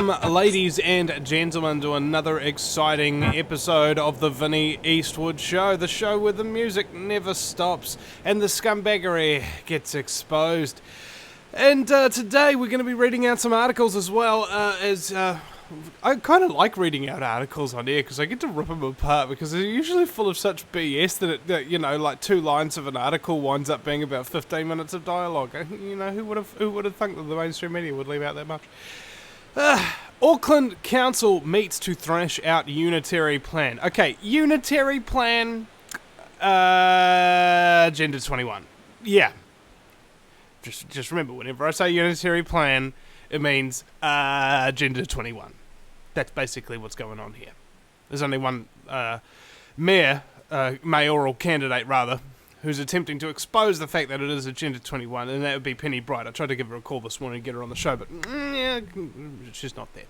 Welcome, ladies and gentlemen, to another exciting episode of the Vinny Eastwood Show, the show where the music never stops and the scumbaggery gets exposed. And today we're going to be reading out some articles as well, I kind of like reading out articles on air because I get to rip them apart because they're usually full of such BS that like 2 lines of an article winds up being about 15 minutes of dialogue. Who would have thunk that the mainstream media would leave out that much? Auckland Council meets to thrash out unitary plan. Okay, unitary plan, Agenda 21. Yeah. Just remember, whenever I say unitary plan, it means Agenda 21. That's basically what's going on here. There's only one mayoral candidate, who's attempting to expose the fact that it is Agenda 21, and that would be Penny Bright. I tried to give her a call this morning and get her on the show, but she's not there.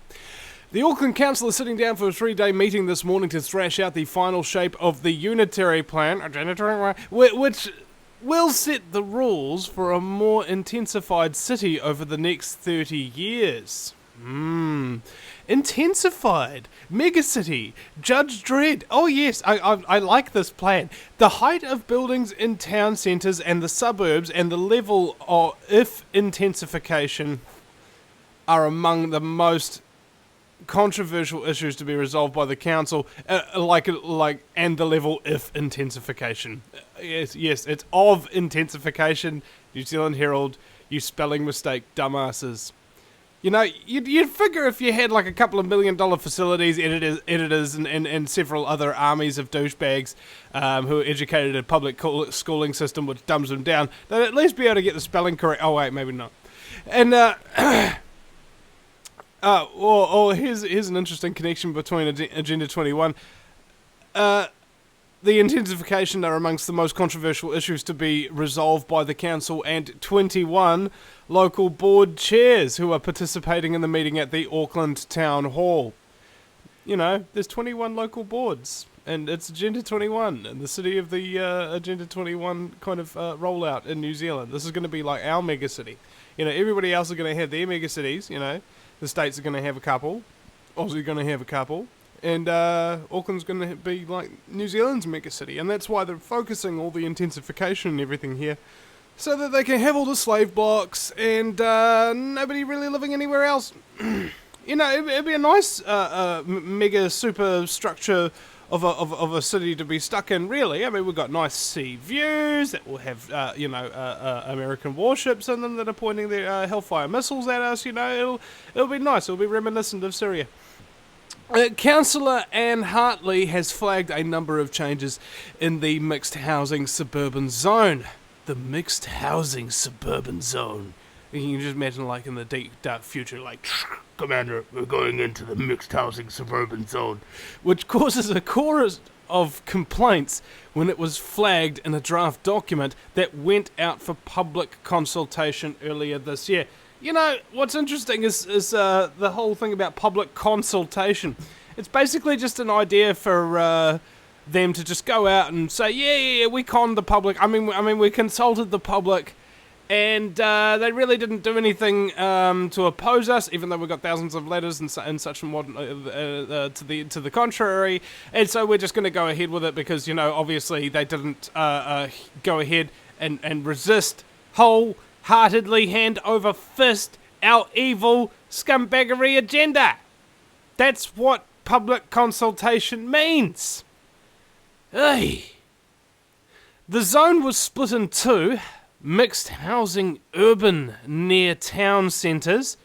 The Auckland Council is sitting down for a 3-day meeting this morning to thrash out the final shape of the unitary plan, which will set the rules for a more intensified city over the next 30 years. Intensified. Megacity. Judge Dredd. Oh yes, I like this plan. The height of buildings in town centres and the suburbs and the level of intensification are among the most controversial issues to be resolved by the council, and the level if intensification. Yes, it's of intensification. New Zealand Herald, you spelling mistake dumbasses. You'd figure if you had like a couple of $1 million facilities, editors and several other armies of douchebags who are educated in a public schooling system which dumbs them down, they'd at least be able to get the spelling correct. Oh wait, maybe not. And here's an interesting connection between Agenda 21. The intensification are amongst the most controversial issues to be resolved by the council and 21 local board chairs who are participating in the meeting at the Auckland Town Hall. There's 21 local boards, and it's Agenda 21, and the city of the Agenda 21 kind of rollout in New Zealand. This is going to be like our megacity. Everybody else is going to have their megacities, the states are going to have a couple, Aussie's going to have a couple, and Auckland's going to be like New Zealand's megacity, and that's why they're focusing all the intensification and everything here, so that they can have all the slave blocks and nobody really living anywhere else. It'd be a nice mega super structure of a city to be stuck in, really. I mean, we've got nice sea views that will have, American warships in them that are pointing their Hellfire missiles at us. It'll be nice. It'll be reminiscent of Syria. Councillor Anne Hartley has flagged a number of changes in the mixed housing suburban zone. The mixed housing suburban zone. You can just imagine, like, in the deep, dark future, like, Commander, we're going into the mixed housing suburban zone. Which causes a chorus of complaints when it was flagged in a draft document that went out for public consultation earlier this year. What's interesting is the whole thing about public consultation. It's basically just an idea for them to just go out and say, yeah, we conned the public. I mean, we consulted the public, and they really didn't do anything to oppose us, even though we got thousands of letters and such and what to the contrary. And so we're just going to go ahead with it because obviously they didn't go ahead and resist wholeheartedly, hand over fist, our evil scumbaggery agenda. That's what public consultation means. Hey. The zone was split in 2, mixed housing urban near town centres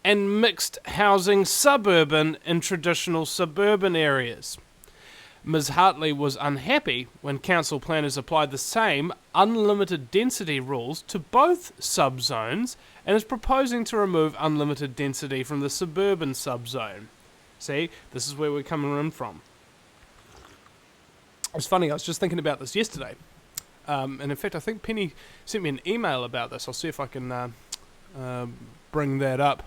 and mixed housing suburban in traditional suburban areas. Ms. Hartley was unhappy when council planners applied the same unlimited density rules to both subzones and is proposing to remove unlimited density from the suburban subzone. See, this is where we're coming in from. It's funny, I was just thinking about this yesterday. And in fact, I think Penny sent me an email about this. I'll see if I can bring that up.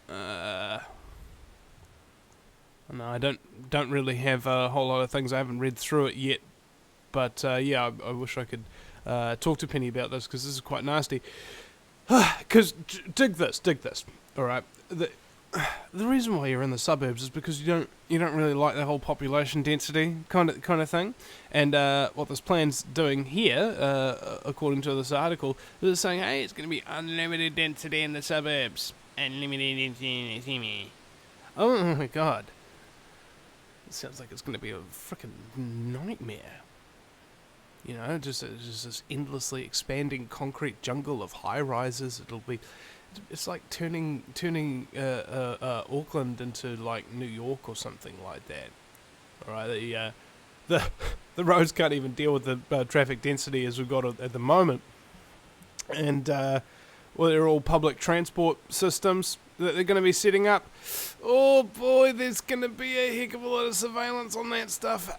No, I don't really have a whole lot of things. I haven't read through it yet. But yeah, I wish I could talk to Penny about this because this is quite nasty. Because dig this. All right, the reason why you're in the suburbs is because you don't really like the whole population density kind of thing. And what this plan's doing here, according to this article, is saying, hey, it's going to be unlimited density in the suburbs. Unlimited density in the Oh my god. It sounds like it's going to be a freaking nightmare. You know, just this endlessly expanding concrete jungle of high-rises. It's like turning Auckland into like New York or something like that. All right, the roads can't even deal with the traffic density as we've got at the moment, and well, they're all public transport systems that they're going to be setting up. Oh boy, there's going to be a heck of a lot of surveillance on that stuff.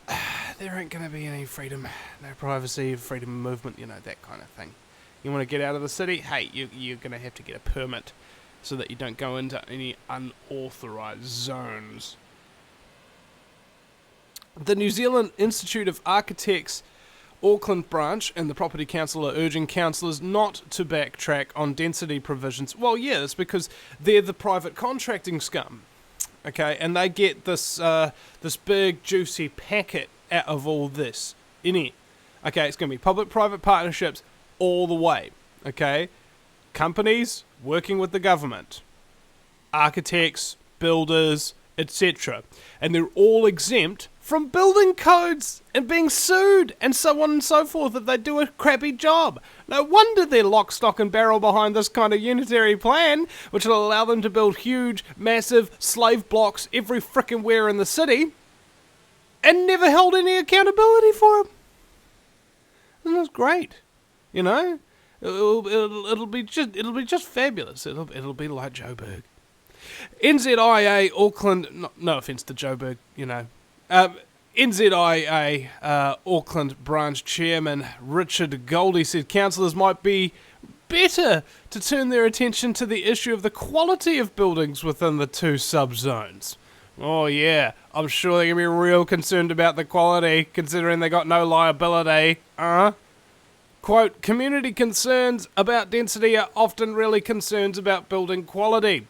There ain't going to be any freedom, no privacy, freedom of movement, you know, that kind of thing. You want to get out of the city? Hey, you're going to have to get a permit so that you don't go into any unauthorised zones. The New Zealand Institute of Architects Auckland branch and the Property Council are urging councillors not to backtrack on density provisions. Well, yeah, it's because they're the private contracting scum, okay, and they get this this big juicy packet out of all this, innit? Okay, it's going to be public-private partnerships all the way, okay? Companies working with the government, architects, builders, etc. And they're all exempt from building codes and being sued and so on and so forth if they do a crappy job. No wonder they're lock, stock and barrel behind this kind of unitary plan, which will allow them to build huge, massive slave blocks every frickin' where in the city and never held any accountability for them. And that's great, you know? It'll be just fabulous. It'll be like Joburg. NZIA Auckland, no offence to Joburg, you know. NZIA Auckland branch chairman Richard Goldie said councillors might be better to turn their attention to the issue of the quality of buildings within the two subzones. Oh yeah, I'm sure they're going to be real concerned about the quality, considering they got no liability. Quote, community concerns about density are often really concerns about building quality.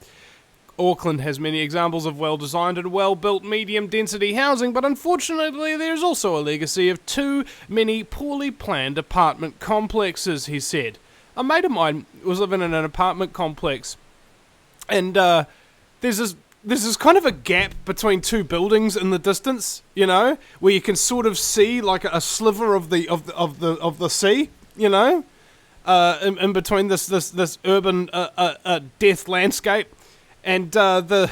Auckland has many examples of well-designed and well-built medium-density housing, but unfortunately there's also a legacy of too many poorly planned apartment complexes, he said. A mate of mine was living in an apartment complex, and there's this kind of a gap between two buildings in the distance, you know, where you can sort of see like a sliver of the sea, you know, in between this urban death landscape. And the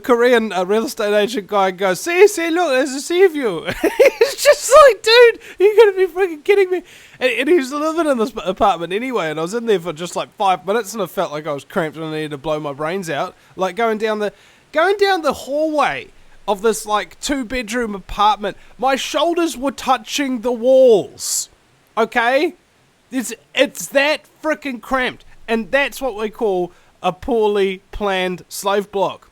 Korean real estate agent guy goes, see, look, there's a sea view. It's just like, dude, you're going to be freaking kidding me. And he was living in this apartment anyway, and I was in there for just like 5 minutes, and I felt like I was cramped and I needed to blow my brains out. Like going down the hallway of this like 2-bedroom apartment, my shoulders were touching the walls. Okay? It's that freaking cramped. And that's what we call a poorly planned slave block.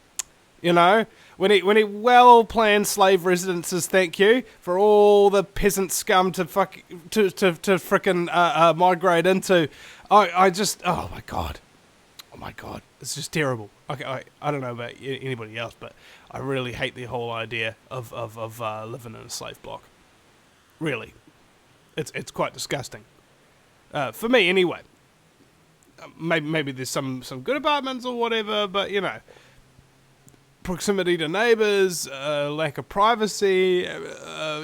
You know, when he well-planned slave residences, thank you, for all the peasant scum to frickin' migrate into. I just, oh my god, it's just terrible. Okay, I don't know about anybody else, but I really hate the whole idea of living in a slave block. Really, it's quite disgusting. For me, anyway. Maybe there's some good apartments or whatever, but you know, proximity to neighbours, lack of privacy,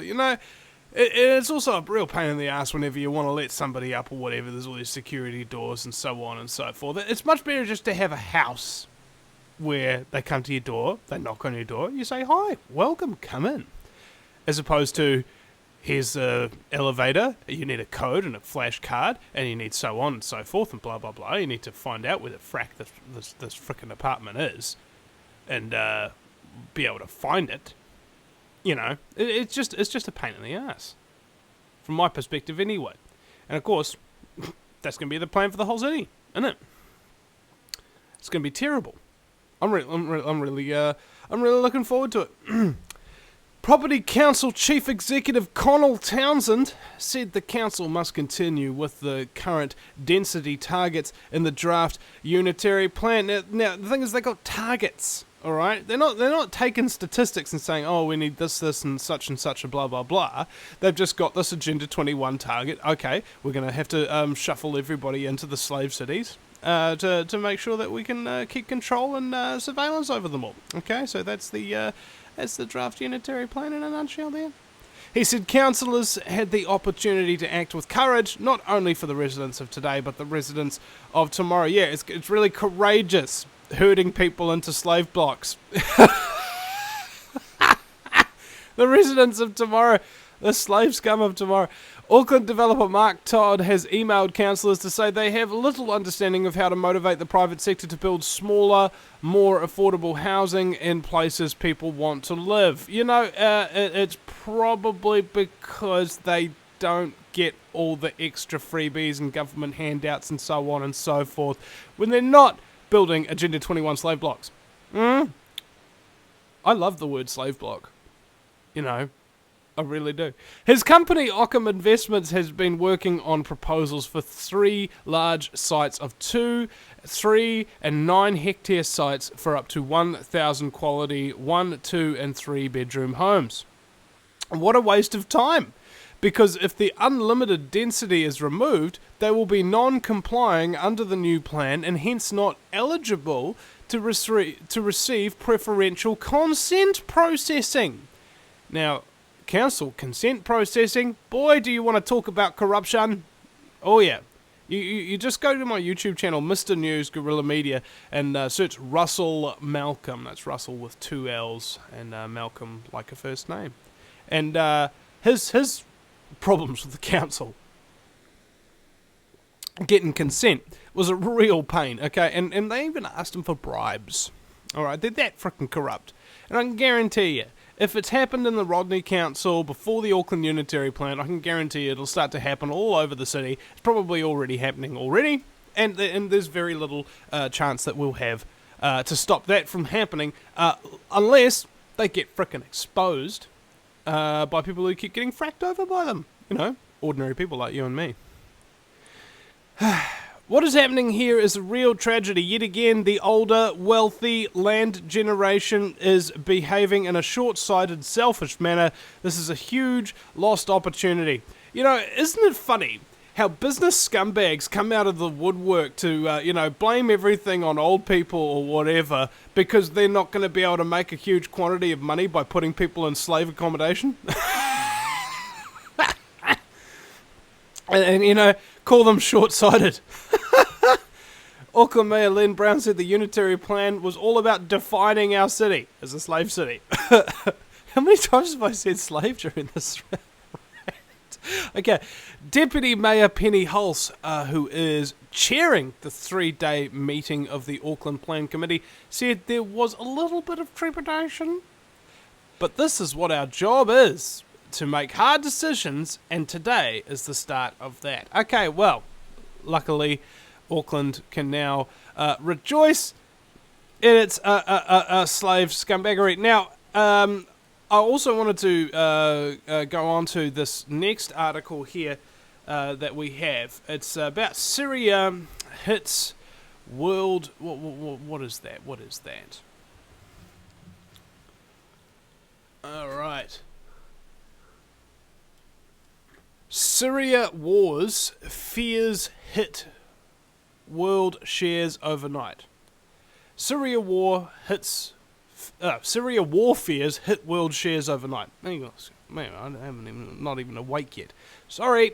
you know, it's also a real pain in the ass whenever you want to let somebody up or whatever. There's all these security doors and so on and so forth. It's much better just to have a house where they come to your door, they knock on your door, you say, hi, welcome, come in, as opposed to, here's the elevator, you need a code and a flash card, and you need so on and so forth and blah, blah, blah. You need to find out where the frack this frickin' apartment is and be able to find it. You know, it's just a pain in the ass. From my perspective anyway. And of course, that's going to be the plan for the whole city, isn't it? It's going to be terrible. I'm really looking forward to it. Property Council Chief Executive Connell Townsend said the council must continue with the current density targets in the draft unitary plan. Now the thing is, they got targets, all right? They're not taking statistics and saying, oh, we need this, and such a blah, blah, blah. They've just got this Agenda 21 target. Okay, we're going to have to shuffle everybody into the slave cities to make sure that we can keep control and surveillance over them all. Okay, so that's the draft unitary plan in a nutshell there. He said councillors had the opportunity to act with courage, not only for the residents of today, but the residents of tomorrow. Yeah, it's really courageous herding people into slave blocks. The residents of tomorrow, the slave scum of tomorrow. Auckland developer Mark Todd has emailed councillors to say they have little understanding of how to motivate the private sector to build smaller, more affordable housing in places people want to live. You know, it's probably because they don't get all the extra freebies and government handouts and so on and so forth when they're not building Agenda 21 slave blocks. I love the word slave block. You know, I really do. His company, Ockham Investments, has been working on proposals for 3 large sites of 2, 3 and 9 hectare sites for up to 1,000 quality 1, 2 and 3 bedroom homes. What a waste of time! Because if the unlimited density is removed, they will be non-complying under the new plan and hence not eligible to receive preferential consent processing. Now, council consent processing, boy, do you want to talk about corruption? Oh yeah. You just go to my YouTube channel, Mr. News Guerrilla Media, and search Russell Malcolm. That's Russell with 2 L's and Malcolm like a first name. And his problems with the council getting consent was a real pain, okay? And they even asked him for bribes. Alright, they're that freaking corrupt. And I can guarantee you, if it's happened in the Rodney Council before the Auckland Unitary Plan, I can guarantee you it'll start to happen all over the city. It's probably already happening already, and there's very little chance that we'll have to stop that from happening, unless they get frickin' exposed by people who keep getting fracked over by them. You know, ordinary people like you and me. What is happening here is a real tragedy. Yet again, the older, wealthy land generation is behaving in a short-sighted, selfish manner. This is a huge lost opportunity. You know, isn't it funny how business scumbags come out of the woodwork to, blame everything on old people or whatever because they're not going to be able to make a huge quantity of money by putting people in slave accommodation? and call them short-sighted. Auckland Mayor Len Brown said the Unitary Plan was all about defining our city as a slave city. How many times have I said slave during this rant? Okay, Deputy Mayor Penny Hulse, who is chairing the 3-day meeting of the Auckland Plan Committee, said there was a little bit of trepidation. But this is what our job is, to make hard decisions, and today is the start of that. Okay, well, luckily Auckland can now rejoice in its slave scumbaggery. Now, I also wanted to go on to this next article here that we have. It's about Syria hits world... What is that? What is that? Alright. Syria wars fears hit world shares overnight. Syria war fears hit world shares overnight. Man, I'm not even awake yet. Sorry.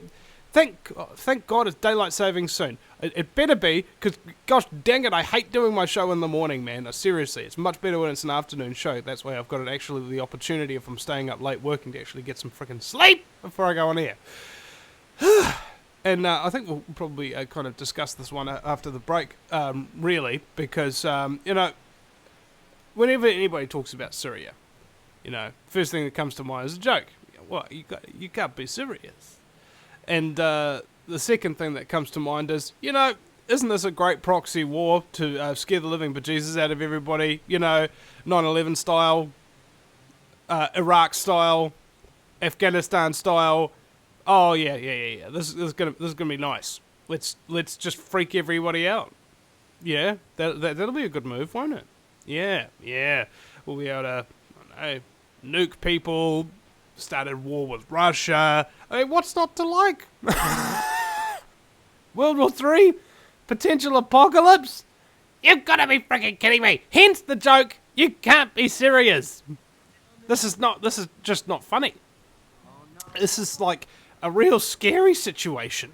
Thank God it's daylight savings soon. It better be, because gosh dang it, I hate doing my show in the morning, man. Seriously, it's much better when it's an afternoon show. That's why I've got actually the opportunity, if I'm staying up late working, to actually get some freaking sleep before I go on air. And I think we'll probably kind of discuss this one after the break, really, because, whenever anybody talks about Syria, first thing that comes to mind is a joke. What, you can't be serious. And the second thing that comes to mind is, isn't this a great proxy war to scare the living bejesus out of everybody, 9/11 style? Iraq style, Afghanistan style. Oh yeah. This is gonna be nice. Let's just freak everybody out. Yeah, that'll be a good move, won't it? Yeah. We'll be able to, I don't know, nuke people. Started war with Russia. I mean, what's not to like? World War III? Potential apocalypse? You've got to be freaking kidding me. Hence the joke, you can't be serious. This is just not funny. This is like a real scary situation.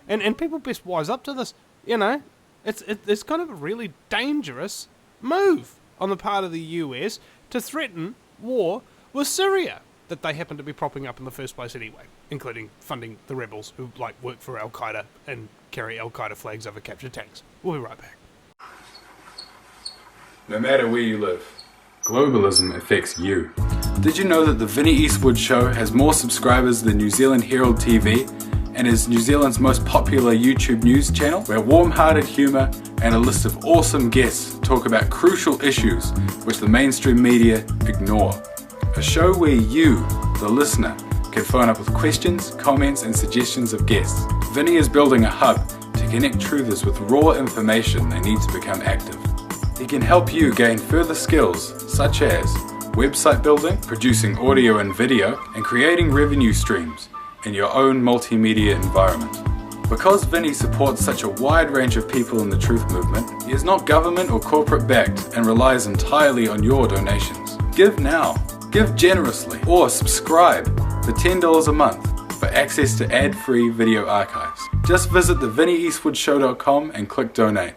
And people best wise up to this, you know. It's kind of a really dangerous move on the part of the US to threaten war with Syria that they happen to be propping up in the first place anyway, including funding the rebels who work for Al-Qaeda and carry Al-Qaeda flags over captured tanks. We'll be right back. No matter where you live, globalism affects you. Did you know that the Vinny Eastwood Show has more subscribers than New Zealand Herald TV and is New Zealand's most popular YouTube news channel, where warm-hearted humour and a list of awesome guests talk about crucial issues which the mainstream media ignore. A show where you, the listener, can phone up with questions, comments and suggestions of guests. Vinny is building a hub to connect truthers with raw information they need to become active. He can help you gain further skills such as website building, producing audio and video, and creating revenue streams in your own multimedia environment. Because Vinny supports such a wide range of people in the truth movement, he is not government or corporate backed and relies entirely on your donations. Give now, give generously, or subscribe for $10 a month for access to ad-free video archives. Just visit thevinnyeastwoodshow.com and click donate.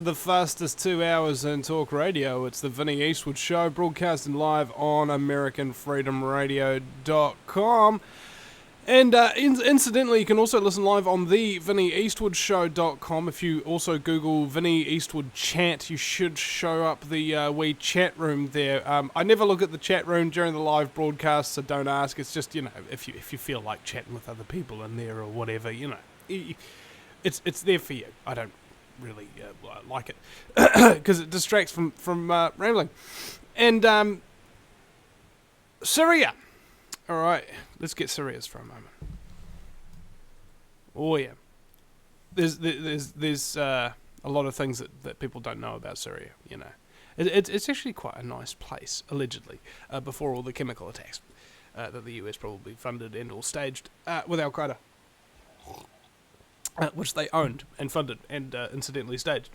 The fastest 2 hours in talk radio. It's the Vinny Eastwood Show, broadcasting live on AmericanFreedomRadio.com. And incidentally, you can also listen live on the VinnyEastwoodShow.com. If you also Google Vinny Eastwood Chat, you should show up the wee chat room there. I never look at the chat room during the live broadcast, so don't ask. It's just, you know, if you feel like chatting with other people in there or whatever, you know, it's there for you. I don't really like it because it distracts from rambling. And Syria. All right, let's get serious for a moment. Oh yeah, there's a lot of things that people don't know about Syria. You know, it's actually quite a nice place, allegedly, before all the chemical attacks that the US probably funded and or staged with Al-Qaeda, which they owned and funded and incidentally staged.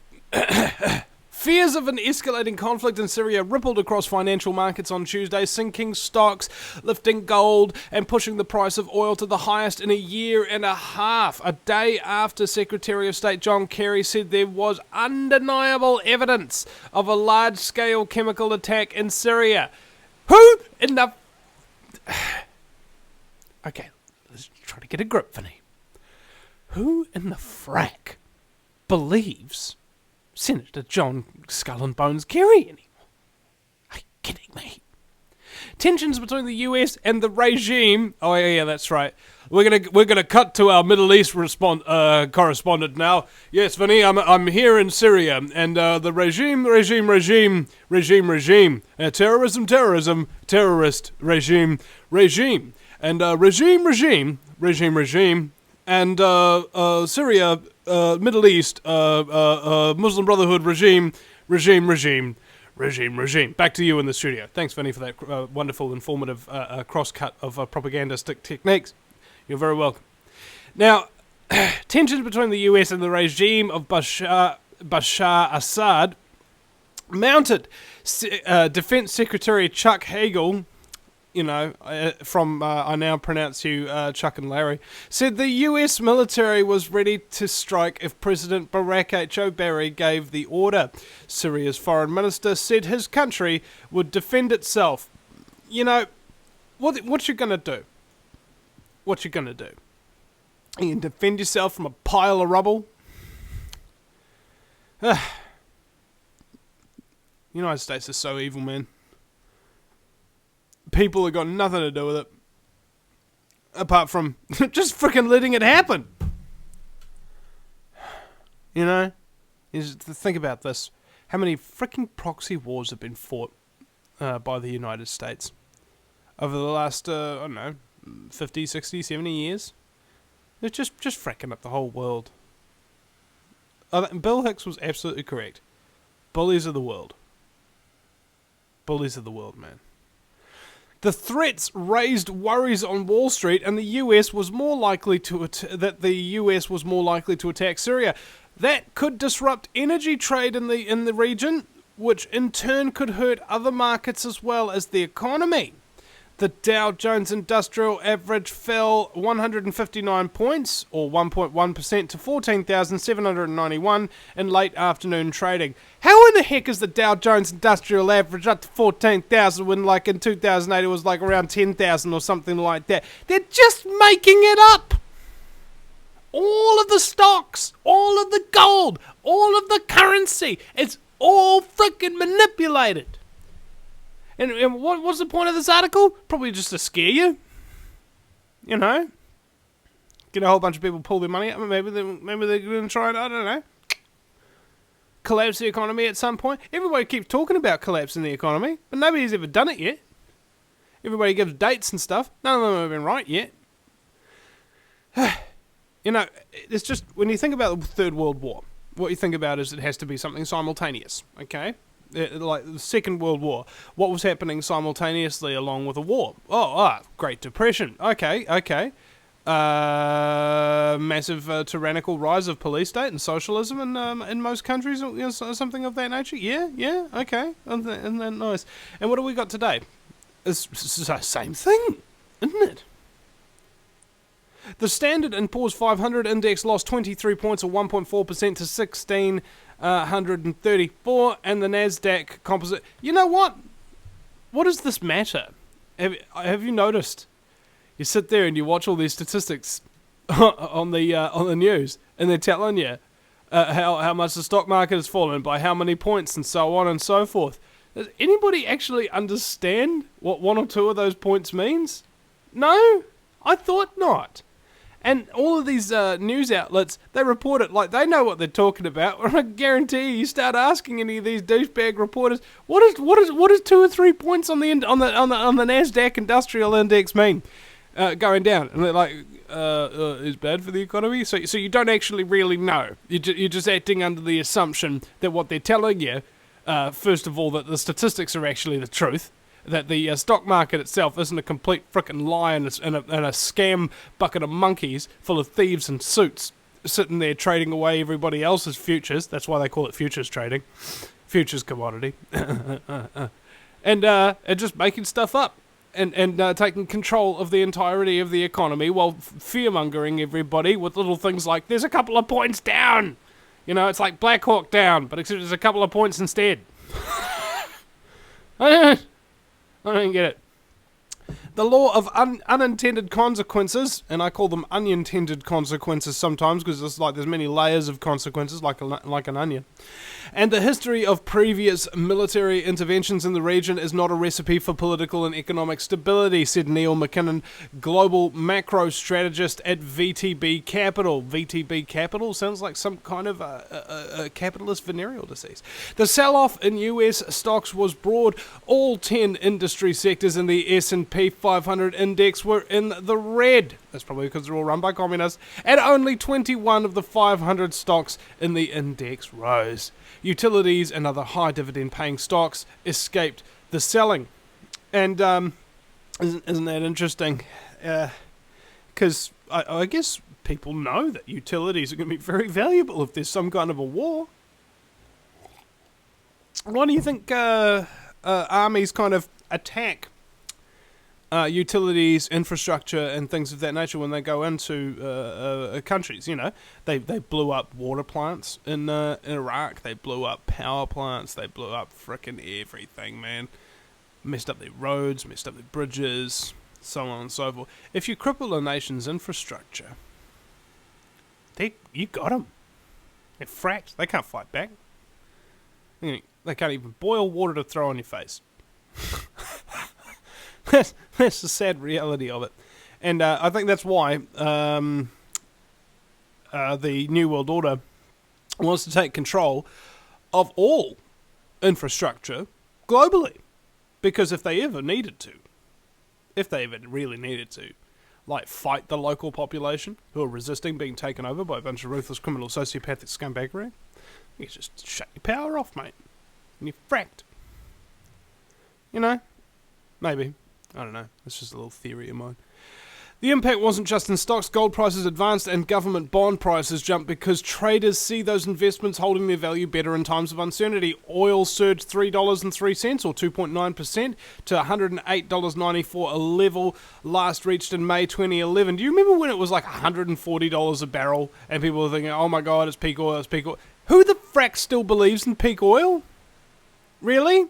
Fears of an escalating conflict in Syria rippled across financial markets on Tuesday, sinking stocks, lifting gold, and pushing the price of oil to the highest in a year and a half. A day after Secretary of State John Kerry said there was undeniable evidence of a large-scale chemical attack in Syria. Who in the... Okay, let's try to get a grip, Vinny. Who in the frack believes Senator John Skull and Bones Kerry anymore? Are you kidding me? Tensions between the US and the regime. Oh yeah, that's right. We're gonna cut to our Middle East correspondent now. Yes, Vinny, I'm here in Syria, and the regime, terrorism, terrorist regime, and regime. And Syria, Middle East, Muslim Brotherhood regime. Back to you in the studio. Thanks, Vinny, for that wonderful, informative cross-cut of propagandistic techniques. You're very welcome. Now, tensions between the US and the regime of Bashar Assad mounted. Defense Secretary Chuck Hagel, you know, I now pronounce you Chuck and Larry, said the US military was ready to strike if President Barack H. Obama gave the order. Syria's foreign minister said his country would defend itself. You know, what you gonna do? What you gonna do? You can defend yourself from a pile of rubble? The United States is so evil, man. People have got nothing to do with it apart from just freaking letting it happen. You know, think about this. How many freaking proxy wars have been fought by the United States? over the last, I don't know, 50, 60, 70 years. It's just fracking up the whole world. Bill Hicks was absolutely correct. Bullies of the world. Bullies of the world, man. The threats raised worries on Wall Street, and the US was more likely to attack Syria. That could disrupt energy trade in the region, which in turn could hurt other markets as well as the economy. The Dow Jones Industrial Average fell 159 points, or 1.1%, to 14,791 in late afternoon trading. How in the heck is the Dow Jones Industrial Average up to 14,000 when, like, in 2008 it was like around 10,000 or something like that? They're just making it up! All of the stocks, all of the gold, all of the currency, it's all freaking manipulated. And what was the point of this article? Probably just to scare you. You know? Get a whole bunch of people pull their money out. Maybe they're going to try and, I don't know, collapse the economy at some point. Everybody keeps talking about collapsing the economy, but nobody's ever done it yet. Everybody gives dates and stuff. None of them have been right yet. You know, it's just, when you think about the Third World War, what you think about is it has to be something simultaneous, okay? Like the Second World War. What was happening simultaneously along with a war? Great Depression. Okay. Massive tyrannical rise of police state and socialism in most countries, you know, something of that nature. Yeah, okay. And then nice. And what do we got today? It's the same thing, isn't it? The Standard & Poor's 500 index lost 23 points, or 1.4%, to 1,634, and the Nasdaq Composite. You know what? What does this matter? Have you noticed? You sit there and you watch all these statistics on the news, and they're telling you how much the stock market has fallen by how many points, and so on and so forth. Does anybody actually understand what one or two of those points means? No, I thought not. And all of these news outlets, they report it like they know what they're talking about. I guarantee you start asking any of these douchebag reporters, what is 2 or 3 points on the Nasdaq Industrial Index mean going down? And they're like, is bad for the economy. So you don't actually really know. You're just acting under the assumption that what they're telling you, first of all, that the statistics are actually the truth. That the stock market itself isn't a complete frickin' lie and a scam bucket of monkeys full of thieves in suits sitting there trading away everybody else's futures. That's why they call it futures trading. Futures commodity. And just making stuff up and taking control of the entirety of the economy while fear-mongering everybody with little things like, there's a couple of points down. You know, it's like Black Hawk Down, but except there's a couple of points instead. I don't get it. The law of unintended consequences, and I call them unintended consequences sometimes because it's like there's many layers of consequences, like an onion. And the history of previous military interventions in the region is not a recipe for political and economic stability, said Neil McKinnon, global macro strategist at VTB Capital. VTB Capital sounds like some kind of a capitalist venereal disease. The sell-off in US stocks was broad. All 10 industry sectors in the S&P 500 index were in the red. That's probably because they're all run by communists. And only 21 of the 500 stocks in the index rose. Utilities and other high dividend paying stocks escaped the selling. And isn't that interesting? Because I guess people know that utilities are going to be very valuable if there's some kind of a war. Why do you think armies kind of attack utilities, infrastructure, and things of that nature when they go into countries? You know, they blew up water plants in Iraq. They blew up power plants. They blew up frickin' everything, man. Messed up their roads, messed up their bridges, so on and so forth. If you cripple a nation's infrastructure, you got them. They're fracked. They can't fight back. They can't even boil water to throw on your face. That's the sad reality of it. And I think that's why the New World Order wants to take control of all infrastructure globally. Because if they ever needed to, if they even really needed to, like, fight the local population who are resisting being taken over by a bunch of ruthless criminal sociopathic scumbaggery, you just shut your power off, mate. And you're fracked. You know? Maybe. I don't know. It's just a little theory of mine. The impact wasn't just in stocks. Gold prices advanced and government bond prices jumped because traders see those investments holding their value better in times of uncertainty. Oil surged $3.03 or 2.9% to $108.94, a level last reached in May 2011. Do you remember when it was like $140 a barrel and people were thinking, oh my god, it's peak oil, it's peak oil? Who the frack still believes in peak oil? Really?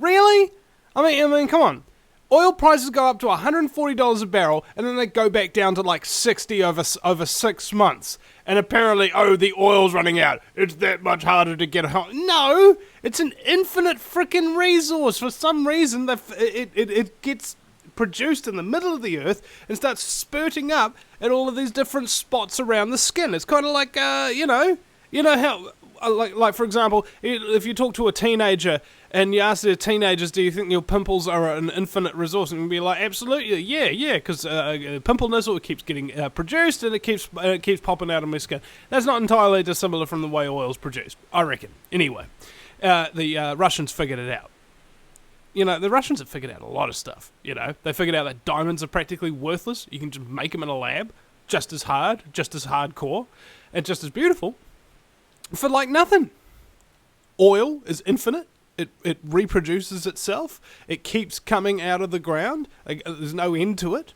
Really? I mean, come on. Oil prices go up to $140 a barrel, and then they go back down to like 60 over 6 months. And apparently, oh, the oil's running out. It's that much harder to get home. No! It's an infinite freaking resource. For some reason, it gets produced in the middle of the earth and starts spurting up at all of these different spots around the skin. It's kind of like, you know how, like for example, if you talk to a teenager and you ask the teenagers, do you think your pimples are an infinite resource? And you'll be like, absolutely, yeah, because pimple nizzle keeps getting produced and it keeps popping out of my skin. That's not entirely dissimilar from the way oil's produced, I reckon. Anyway, the Russians figured it out. You know, the Russians have figured out a lot of stuff, you know. They figured out that diamonds are practically worthless. You can just make them in a lab, just as hard, just as hardcore, and just as beautiful, for like nothing. Oil is infinite. It reproduces itself. It keeps coming out of the ground. There's no end to it.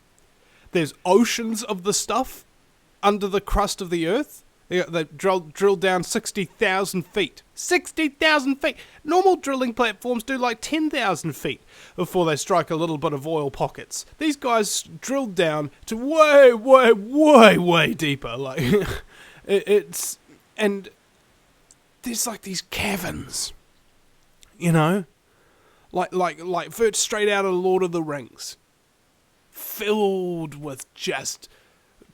There's oceans of the stuff under the crust of the earth. They drilled down 60,000 feet. 60,000 feet! Normal drilling platforms do like 10,000 feet before they strike a little bit of oil pockets. These guys drilled down to way deeper. Like, and there's like these caverns. You know, like straight out of Lord of the Rings, filled with just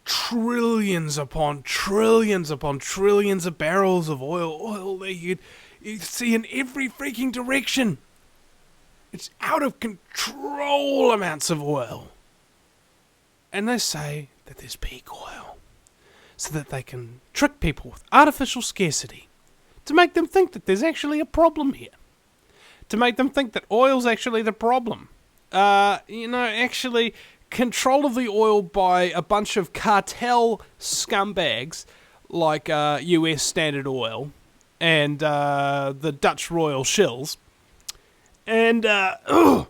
trillions upon trillions of barrels of oil that you see in every freaking direction. It's out of control amounts of oil. And they say that there's peak oil, so that they can trick people with artificial scarcity, to make them think that there's actually a problem here. To make them think that oil's actually the problem. Actually, control of the oil by a bunch of cartel scumbags like US Standard Oil and the Dutch Royal Shills and the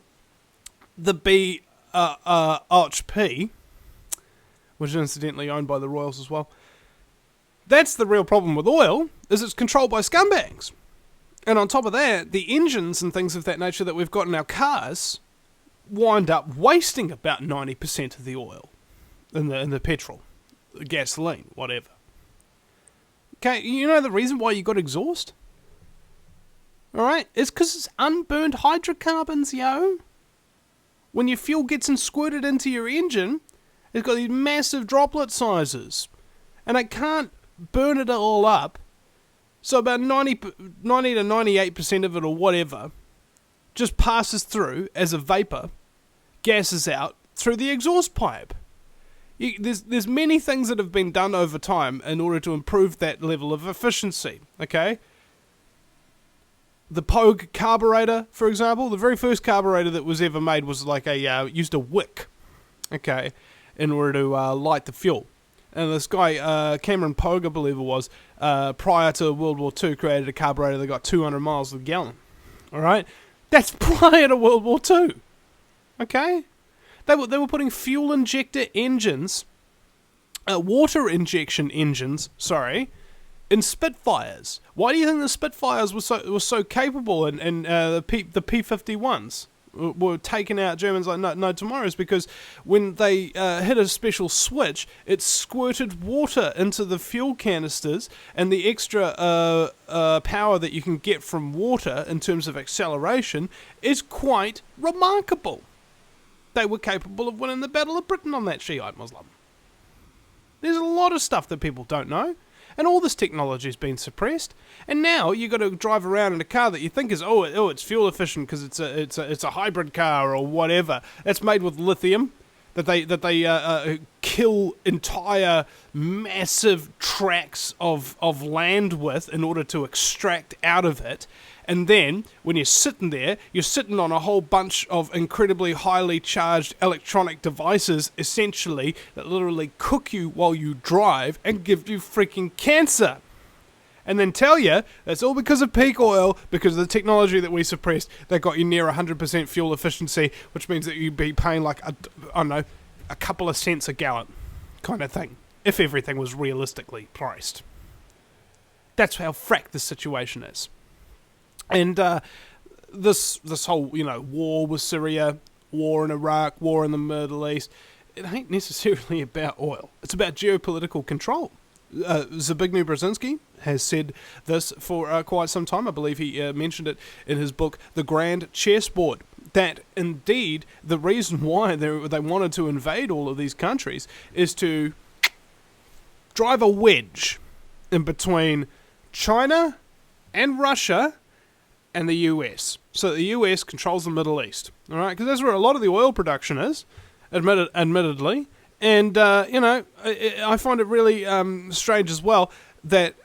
BHP, which is incidentally owned by the Royals as well. That's the real problem with oil, is it's controlled by scumbags. And on top of that, the engines and things of that nature that we've got in our cars wind up wasting about 90% of the oil in the petrol, the gasoline, whatever. Okay, you know the reason why you got exhaust? Alright? It's because it's unburned hydrocarbons, yo. When your fuel gets squirted into your engine, it's got these massive droplet sizes. And it can't burn it all up. So about 90 to 98% of it or whatever just passes through as a vapor, gases out through the exhaust pipe. There's many things that have been done over time in order to improve that level of efficiency, okay? The Pogue carburetor, for example, the very first carburetor that was ever made was like used a wick, okay, in order to light the fuel. And this guy, Cameron Pogue, I believe it was, prior to World War II, created a carburetor that got 200 miles a gallon. Alright? That's prior to World War II. Okay? They were putting fuel injector engines, water injection engines, in Spitfires. Why do you think the Spitfires were so capable and the P-51s? Were taking out Germans like no tomorrows, because when they hit a special switch, it squirted water into the fuel canisters, and the extra power that you can get from water in terms of acceleration is quite remarkable. They were capable of winning the Battle of Britain on that Shiite Muslim. There's a lot of stuff that people don't know, And all this technology's been suppressed. And now you got to drive around in a car that you think is it's fuel efficient because it's a hybrid car or whatever. It's made with lithium that they kill entire massive tracts of land with in order to extract out of it. And then, when you're sitting there, you're sitting on a whole bunch of incredibly highly charged electronic devices, essentially, that literally cook you while you drive and give you freaking cancer. And then tell you that's all because of peak oil, because of the technology that we suppressed that got you near 100% fuel efficiency, which means that you'd be paying like, a couple of cents a gallon kind of thing, if everything was realistically priced. That's how fracked the situation is. And this whole, war with Syria, war in Iraq, war in the Middle East, it ain't necessarily about oil. It's about geopolitical control. Zbigniew Brzezinski has said this for quite some time. I believe he mentioned it in his book, The Grand Chessboard, that indeed the reason why they wanted to invade all of these countries is to drive a wedge in between China and Russia and the US. So the US controls the Middle East, all right? Because that's where a lot of the oil production is, admittedly. And, I find it really strange as well that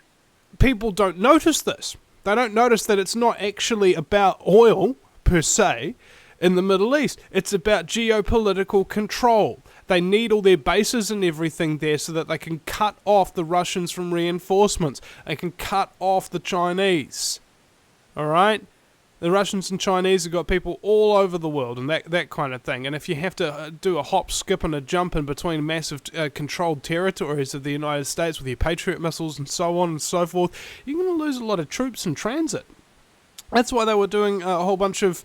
people don't notice this. They don't notice that it's not actually about oil, per se, in the Middle East. It's about geopolitical control. They need all their bases and everything there so that they can cut off the Russians from reinforcements. They can cut off the Chinese. All right? The Russians and Chinese have got people all over the world and that kind of thing. And if you have to do a hop, skip, and a jump in between massive controlled territories of the United States with your Patriot missiles and so on and so forth, you're going to lose a lot of troops in transit. That's why they were doing a whole bunch of,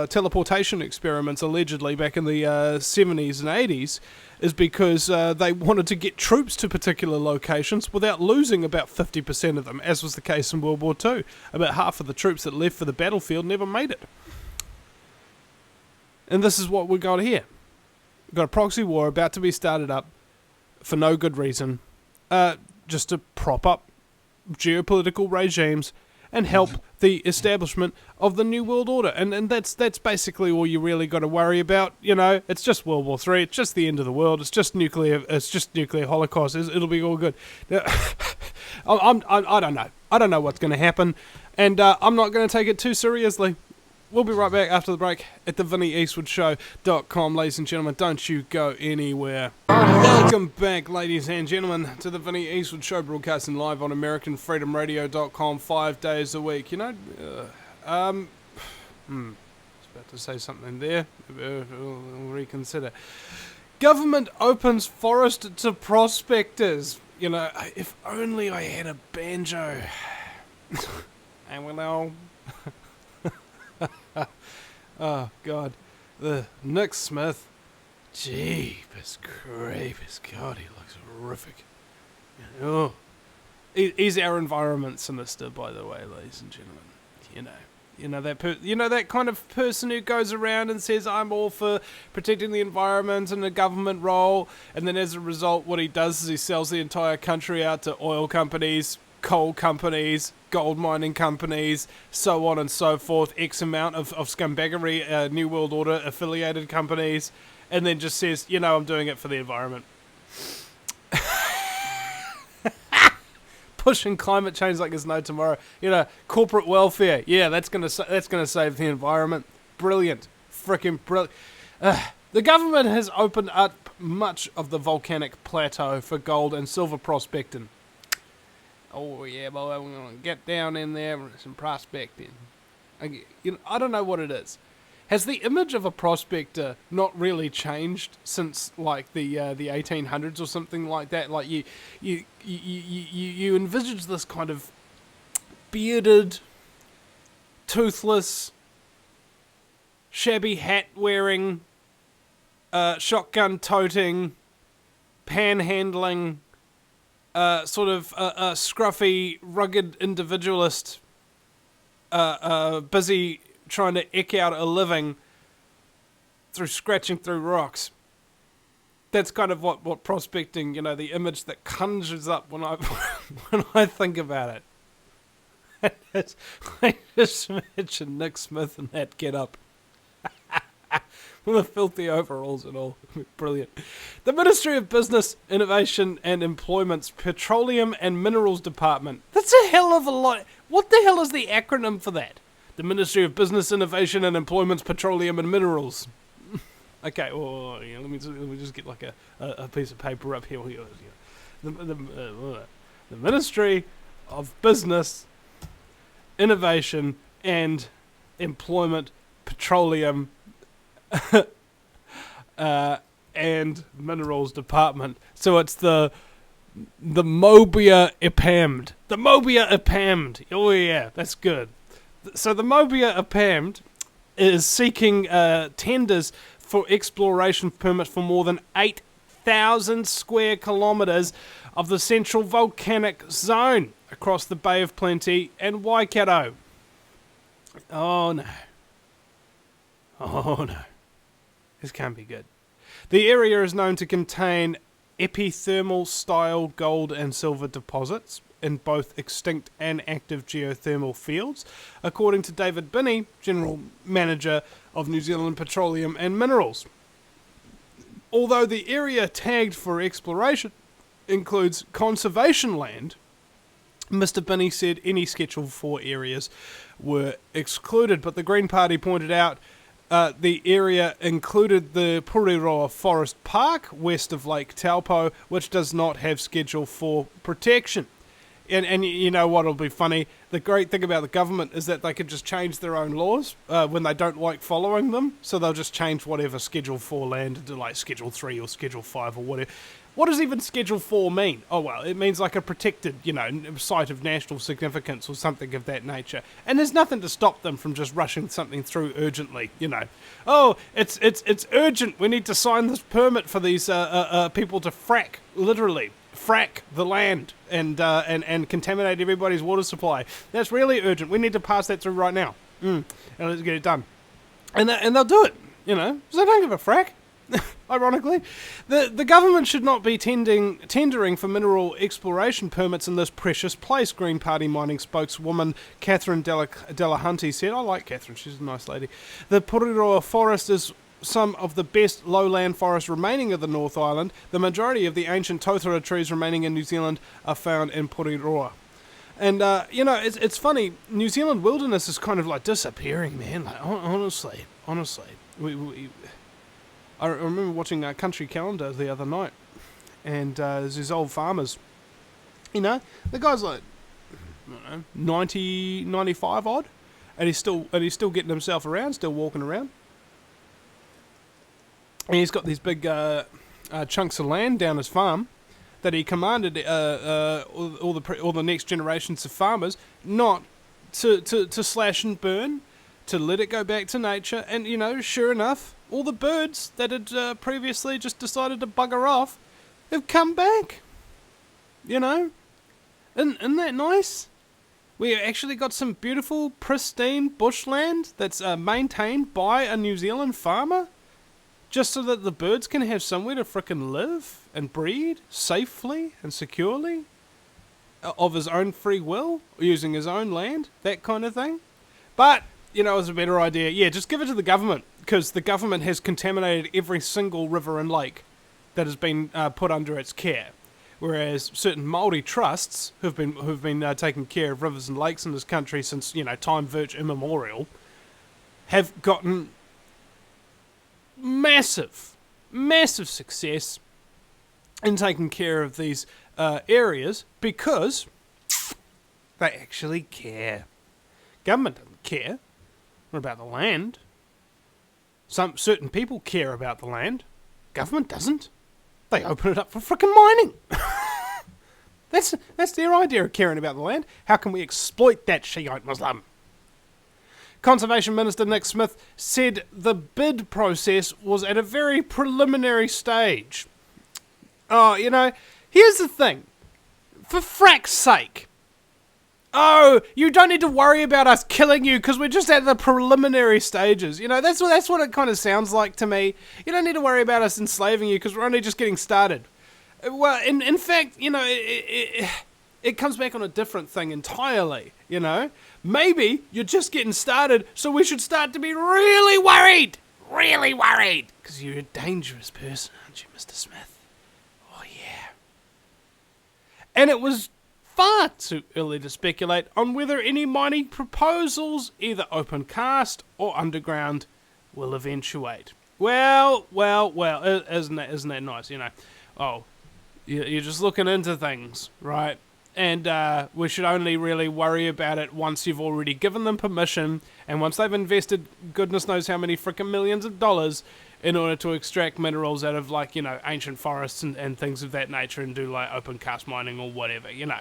teleportation experiments, allegedly, back in the 70s and 80s, is because they wanted to get troops to particular locations without losing about 50% of them, as was the case in World War II. About half of the troops that left for the battlefield never made it. And this is what we got here. We've got a proxy war about to be started up for no good reason, just to prop up geopolitical regimes and help the establishment of the New World Order. And that's basically all you really got to worry about. It's just World War III, it's just the end of the world, it's just nuclear holocaust, it'll be all good. Now, I don't know. I don't know what's going to happen, and I'm not going to take it too seriously. We'll be right back after the break at the VinnyEastwoodShow.com, ladies and gentlemen. Don't you go anywhere. Welcome back, ladies and gentlemen, to the Vinny Eastwood Show, broadcasting live on AmericanFreedomRadio.com 5 days a week. I was about to say something there. We'll reconsider. Government opens forest to prospectors. If only I had a banjo. And we know. Oh, God. The Nick Smith. Jeepers creepers. God, he looks horrific. Oh. He's our environment sinister, by the way, ladies and gentlemen. That kind of person who goes around and says, I'm all for protecting the environment and the government role, and then as a result, what he does is he sells the entire country out to oil companies, coal companies, gold mining companies, so on and so forth, X amount of Scumbaggery, New World Order affiliated companies, and then just says, I'm doing it for the environment. Pushing climate change like there's no tomorrow. Corporate welfare. Yeah, that's gonna save the environment. Brilliant. Frickin' brilliant. The government has opened up much of the volcanic plateau for gold and silver prospecting. Oh yeah, boy, we're gonna get down in there with some prospecting. I don't know what it is. Has the image of a prospector not really changed since like the 1800s or something like that? Like you envisage this kind of bearded, toothless, shabby hat wearing, shotgun toting, panhandling, sort of a scruffy, rugged individualist, busy trying to eke out a living through scratching through rocks. That's kind of what prospecting, the image that conjures up when I when I think about it. I just imagine Nick Smith in that get-up. With the filthy overalls and all. Brilliant. The Ministry of Business, Innovation and Employment's Petroleum and Minerals Department. That's a hell of a lot. What the hell is the acronym for that? The Ministry of Business, Innovation and Employment's Petroleum and Minerals. Okay, well, let me just get like a piece of paper up here. The Ministry of Business, Innovation and Employment, Petroleum and Minerals Department. So it's the Mobia IPAMD. The Mobia IPAMD. Oh yeah, that's good. So the Mobia IPAMD is seeking tenders for exploration permits for more than 8,000 square kilometres of the central volcanic zone across the Bay of Plenty and Waikato. Oh no. Oh no. This can't be good. The area is known to contain epithermal-style gold and silver deposits in both extinct and active geothermal fields, according to David Binney, General Manager of New Zealand Petroleum and Minerals. Although the area tagged for exploration includes conservation land, Mr. Binney said any Schedule 4 areas were excluded, but the Green Party pointed out the area included the Puriroa Forest Park west of Lake Taupo, which does not have Schedule 4 protection. And you know what'll be funny? The great thing about the government is that they can just change their own laws when they don't like following them. So they'll just change whatever Schedule 4 land into like Schedule 3 or Schedule 5 or whatever. What does even Schedule 4 mean? Oh, well, it means like a protected, site of national significance or something of that nature. And there's nothing to stop them from just rushing something through urgently, Oh, it's urgent. We need to sign this permit for these people to frack, literally. Frack the land and contaminate everybody's water supply. That's really urgent. We need to pass that through right now. And let's get it done. And they'll do it, So they don't give a frack. Ironically, the government should not be tendering for mineral exploration permits in this precious place, Green Party mining spokeswoman Catherine Delahunty said. I like Catherine, she's a nice lady. The Puriroa Forest is some of the best lowland forests remaining of the North Island. The majority of the ancient totara trees remaining in New Zealand are found in Puriroa. And, it's funny, New Zealand wilderness is kind of like disappearing, man. Like, honestly. I remember watching a Country Calendar the other night, and there's these old farmers. The guy's like, 90, 95 odd, and he's still getting himself around, still walking around. And he's got these big chunks of land down his farm that he commanded all the next generations of farmers not to slash and burn, to let it go back to nature. And sure enough, all the birds that had previously just decided to bugger off have come back. Isn't that nice? We actually got some beautiful, pristine bushland that's maintained by a New Zealand farmer, just so that the birds can have somewhere to frickin' live and breed safely and securely, of his own free will, using his own land, that kind of thing. But, it's a better idea. Yeah, just give it to the government, because the government has contaminated every single river and lake that has been put under its care. Whereas certain Māori trusts who've been taking care of rivers and lakes in this country since, time virtually immemorial, have gotten massive success in taking care of these areas because they actually care. Government doesn't care about the land. Some certain people care about the land. Government doesn't. They open it up for frickin' mining. That's their idea of caring about the land. How can we exploit that Shiite Muslim? Conservation Minister Nick Smith said the bid process was at a very preliminary stage. Oh, here's the thing. For frack's sake, Oh, you don't need to worry about us killing you because we're just at the preliminary stages. You know, that's what it kind of sounds like to me. You don't need to worry about us enslaving you because we're only just getting started. Well, in fact, you know, it comes back on a different thing entirely, you know? Maybe you're just getting started, so we should start to be really worried. Really worried. Because you're a dangerous person, aren't you, Mr. Smith? Oh, yeah. And it was far too early to speculate on whether any mining proposals, either open cast or underground, will eventuate. Well, isn't that nice, you know? Oh, you're just looking into things, right? And we should only really worry about it once you've already given them permission, and once they've invested goodness knows how many frickin' millions of dollars in order to extract minerals out of, like, you know, ancient forests and things of that nature and do, like, open cast mining or whatever, you know.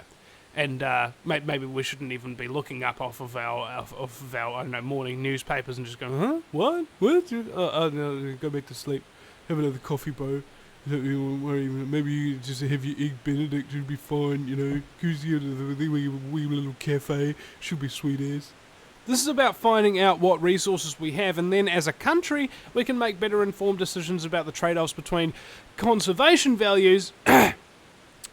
And maybe we shouldn't even be looking up off of our I don't know, morning newspapers and just going, huh? What? No, go back to sleep. Have another coffee, bro. Don't worry. Maybe you just have your egg Benedict. It'll be fine, you know. Goes here to the wee little cafe. Should be sweet as. This is about finding out what resources we have, and then as a country, we can make better informed decisions about the trade-offs between conservation values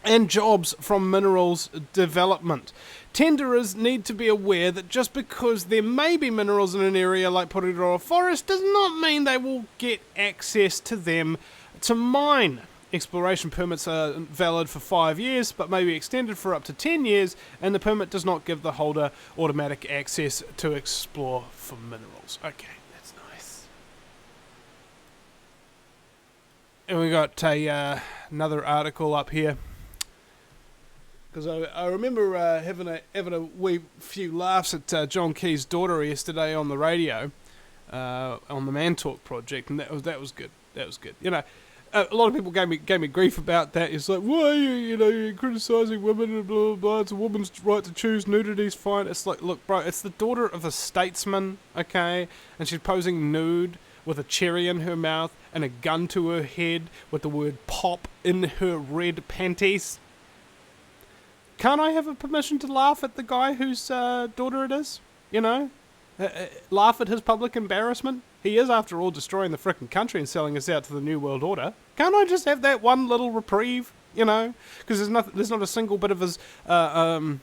and jobs from minerals development. Tenderers need to be aware that just because there may be minerals in an area like Porirua Forest does not mean they will get access to them to mine. Exploration permits are valid for 5 years, but may be extended for up to 10 years, and the permit does not give the holder automatic access to explore for minerals. Okay, that's nice. And we got another article up here. Because I remember having a wee few laughs at John Key's daughter yesterday on the radio, on the Man Talk project, and that was good. That was good. You know, a lot of people gave me grief about that. It's like, why you're criticising women and blah blah blah. It's a woman's right to choose. Nudity's fine. It's like, look, bro, it's the daughter of a statesman, okay, and she's posing nude with a cherry in her mouth and a gun to her head with the word "pop" in her red panties. Can't I have a permission to laugh at the guy whose daughter it is? You know? Laugh at his public embarrassment? He is, after all, destroying the frickin' country and selling us out to the New World Order. Can't I just have that one little reprieve? You know? Because there's not a single bit of his... a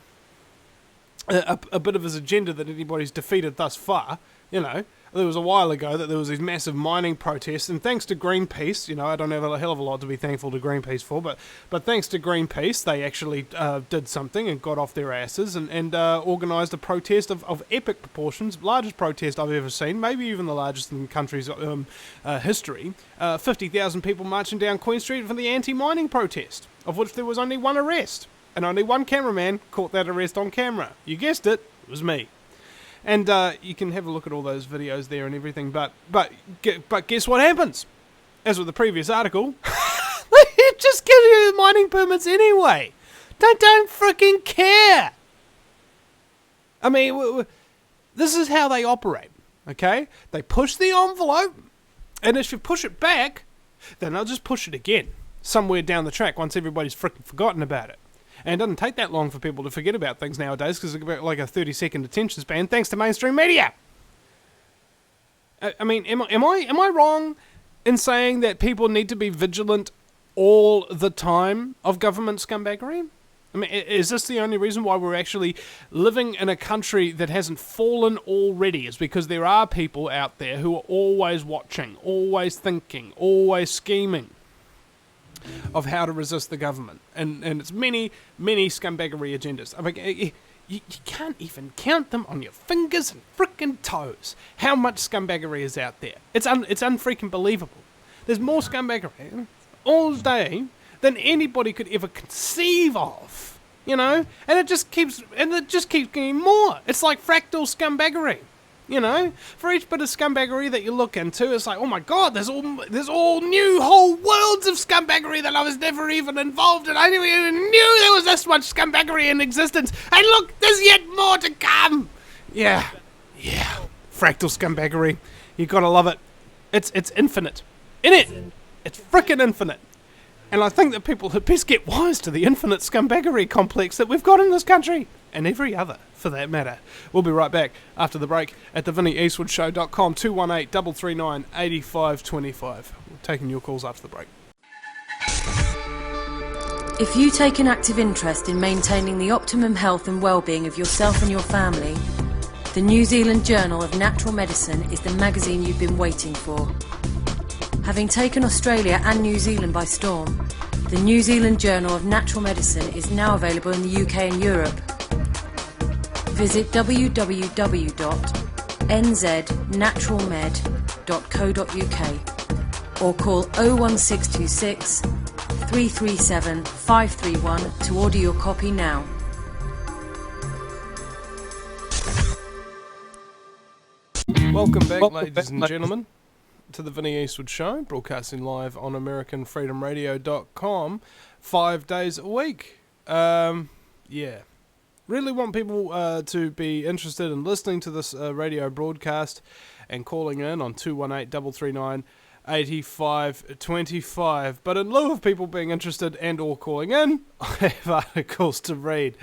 bit of his agenda that anybody's defeated thus far, you know. There was a while ago that there was these massive mining protests, and thanks to Greenpeace, you know, I don't have a hell of a lot to be thankful to Greenpeace for, but thanks to Greenpeace, they actually did something and got off their asses and organised a protest of epic proportions, largest protest I've ever seen, maybe even the largest in the country's history. 50,000 people marching down Queen Street for the anti-mining protest, of which there was only one arrest. And only one cameraman caught that arrest on camera. You guessed it, it was me. And you can have a look at all those videos there and everything, but guess what happens? As with the previous article, they just give you mining permits anyway. They don't freaking care. I mean, this is how they operate, okay? They push the envelope, and if you push it back, then they'll just push it again, somewhere down the track once everybody's freaking forgotten about it. And it doesn't take that long for people to forget about things nowadays because it's about like a 30-second attention span thanks to mainstream media. I mean, am I wrong in saying that people need to be vigilant all the time of government scumbaggery? I mean, is this the only reason why we're actually living in a country that hasn't fallen already? Is because there are people out there who are always watching, always thinking, always scheming of how to resist the government, and it's many scumbaggery agendas. I mean, you can't even count them on your fingers and frickin' toes. How much scumbaggery is out there? It's unfreaking believable. There's more scumbaggery all day than anybody could ever conceive of, you know. And it just keeps getting more. It's like fractal scumbaggery. You know, for each bit of scumbaggery that you look into, it's like, oh my god, there's all new whole worlds of scumbaggery that I was never even involved in. I never even knew there was this much scumbaggery in existence. And look, there's yet more to come. Yeah, fractal scumbaggery. You gotta love it. It's infinite. In it, it's frickin' infinite. And I think that people had best get wise to the infinite scumbaggery complex that we've got in this country, and every other, for that matter. We'll be right back after the break at the VinnyEastwoodShow.com, 218-339-8525. We're taking your calls after the break. If you take an active interest in maintaining the optimum health and well-being of yourself and your family, the New Zealand Journal of Natural Medicine is the magazine you've been waiting for. Having taken Australia and New Zealand by storm, the New Zealand Journal of Natural Medicine is now available in the UK and Europe. Visit www.nznaturalmed.co.uk or call 01626 337 531 to order your copy now. Welcome back, ladies and gentlemen, to the Vinny Eastwood Show, broadcasting live on AmericanFreedomRadio.com 5 days a week. Really want people to be interested in listening to this radio broadcast and calling in on 218-339-8525. But in lieu of people being interested and or calling in, I have articles to read.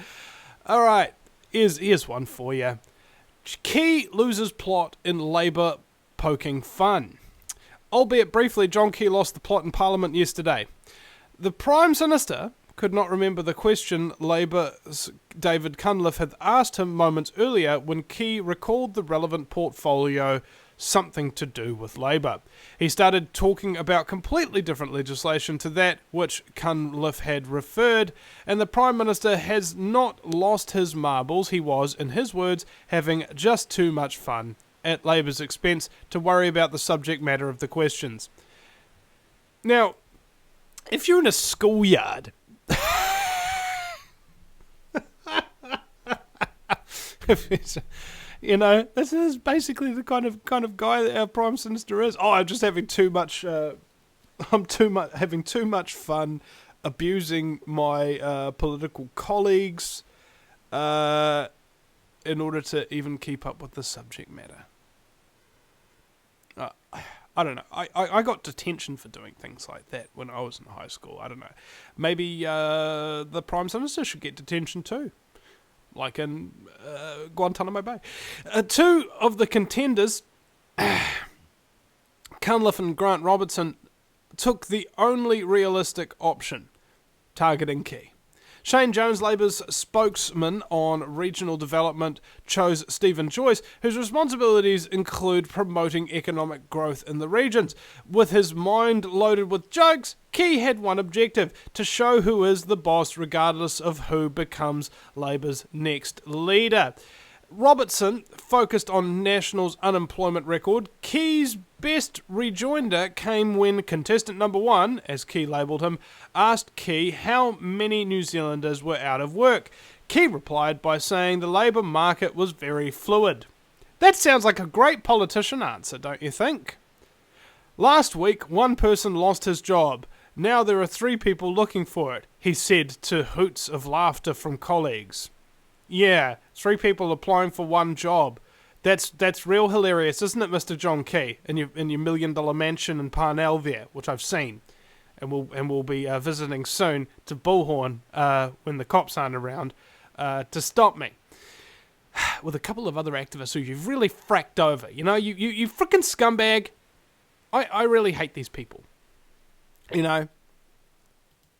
All right, here's one for you. Key loses plot in Labour poking fun. Albeit briefly, John Key lost the plot in Parliament yesterday. The Prime Minister could not remember the question Labour's David Cunliffe had asked him moments earlier when Key recalled the relevant portfolio something to do with Labour. He started talking about completely different legislation to that which Cunliffe had referred, and the Prime Minister has not lost his marbles. He was, in his words, having just too much fun at Labour's expense to worry about the subject matter of the questions. Now, if you're in a schoolyard, you know, this is basically the kind of guy that our Prime Minister is. Oh, I'm just having too much. Having too much fun abusing my political colleagues in order to even keep up with the subject matter. I don't know. I got detention for doing things like that when I was in high school. I don't know. Maybe the Prime Minister should get detention too, like in Guantanamo Bay. Two of the contenders, Cunliffe and Grant Robertson, took the only realistic option, targeting Key. Shane Jones, Labour's spokesman on regional development, chose Stephen Joyce, whose responsibilities include promoting economic growth in the regions. With his mind loaded with jokes, Key had one objective: to show who is the boss regardless of who becomes Labour's next leader. Robertson focused on National's unemployment record. Key's best rejoinder came when contestant number one, as Key labelled him, asked Key how many New Zealanders were out of work. Key replied by saying the labour market was very fluid. That sounds like a great politician answer, don't you think? Last week, one person lost his job. Now there are 3 people looking for it, he said to hoots of laughter from colleagues. Yeah, 3 people applying for one job. That's real hilarious, isn't it, Mr. John Key, in your $1 million mansion in Parnell there, which I've seen, and we'll be visiting soon to Bullhorn when the cops aren't around to stop me, with a couple of other activists who you've really fracked over. You know, you frickin' scumbag. I really hate these people. You know.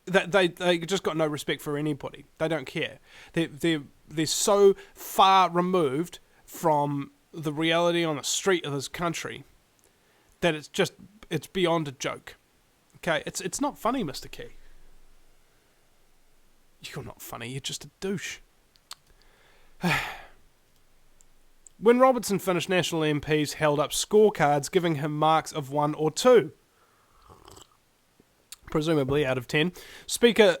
They just got no respect for anybody. They don't care. They're so far removed from the reality on the street of this country that it's beyond a joke. Okay, it's not funny, Mr. Key. You're not funny. You're just a douche. When Robertson finished, National MPs held up scorecards giving him marks of 1 or 2. Presumably out of 10. Speaker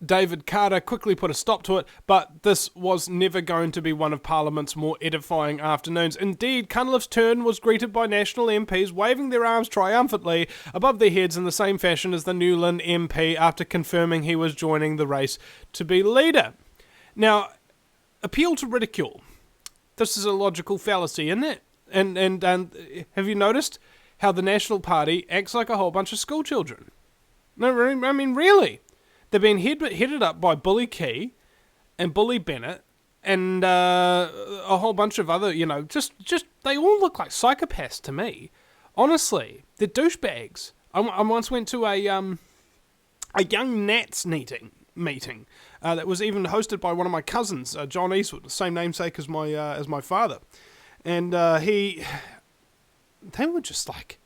David Carter quickly put a stop to it, but this was never going to be one of Parliament's more edifying afternoons. Indeed, Cunliffe's turn was greeted by National MPs waving their arms triumphantly above their heads in the same fashion as the Newland MP after confirming he was joining the race to be leader. Now, appeal to ridicule. This is a logical fallacy, isn't it? And have you noticed how the National Party acts like a whole bunch of school children? No, I mean, really. They've been headed up by Bully Key and Bully Bennett and a whole bunch of other, just they all look like psychopaths to me. Honestly, they're douchebags. I once went to a young Nats meeting that was even hosted by one of my cousins, John Eastwood, the same namesake as my father, and they were just like,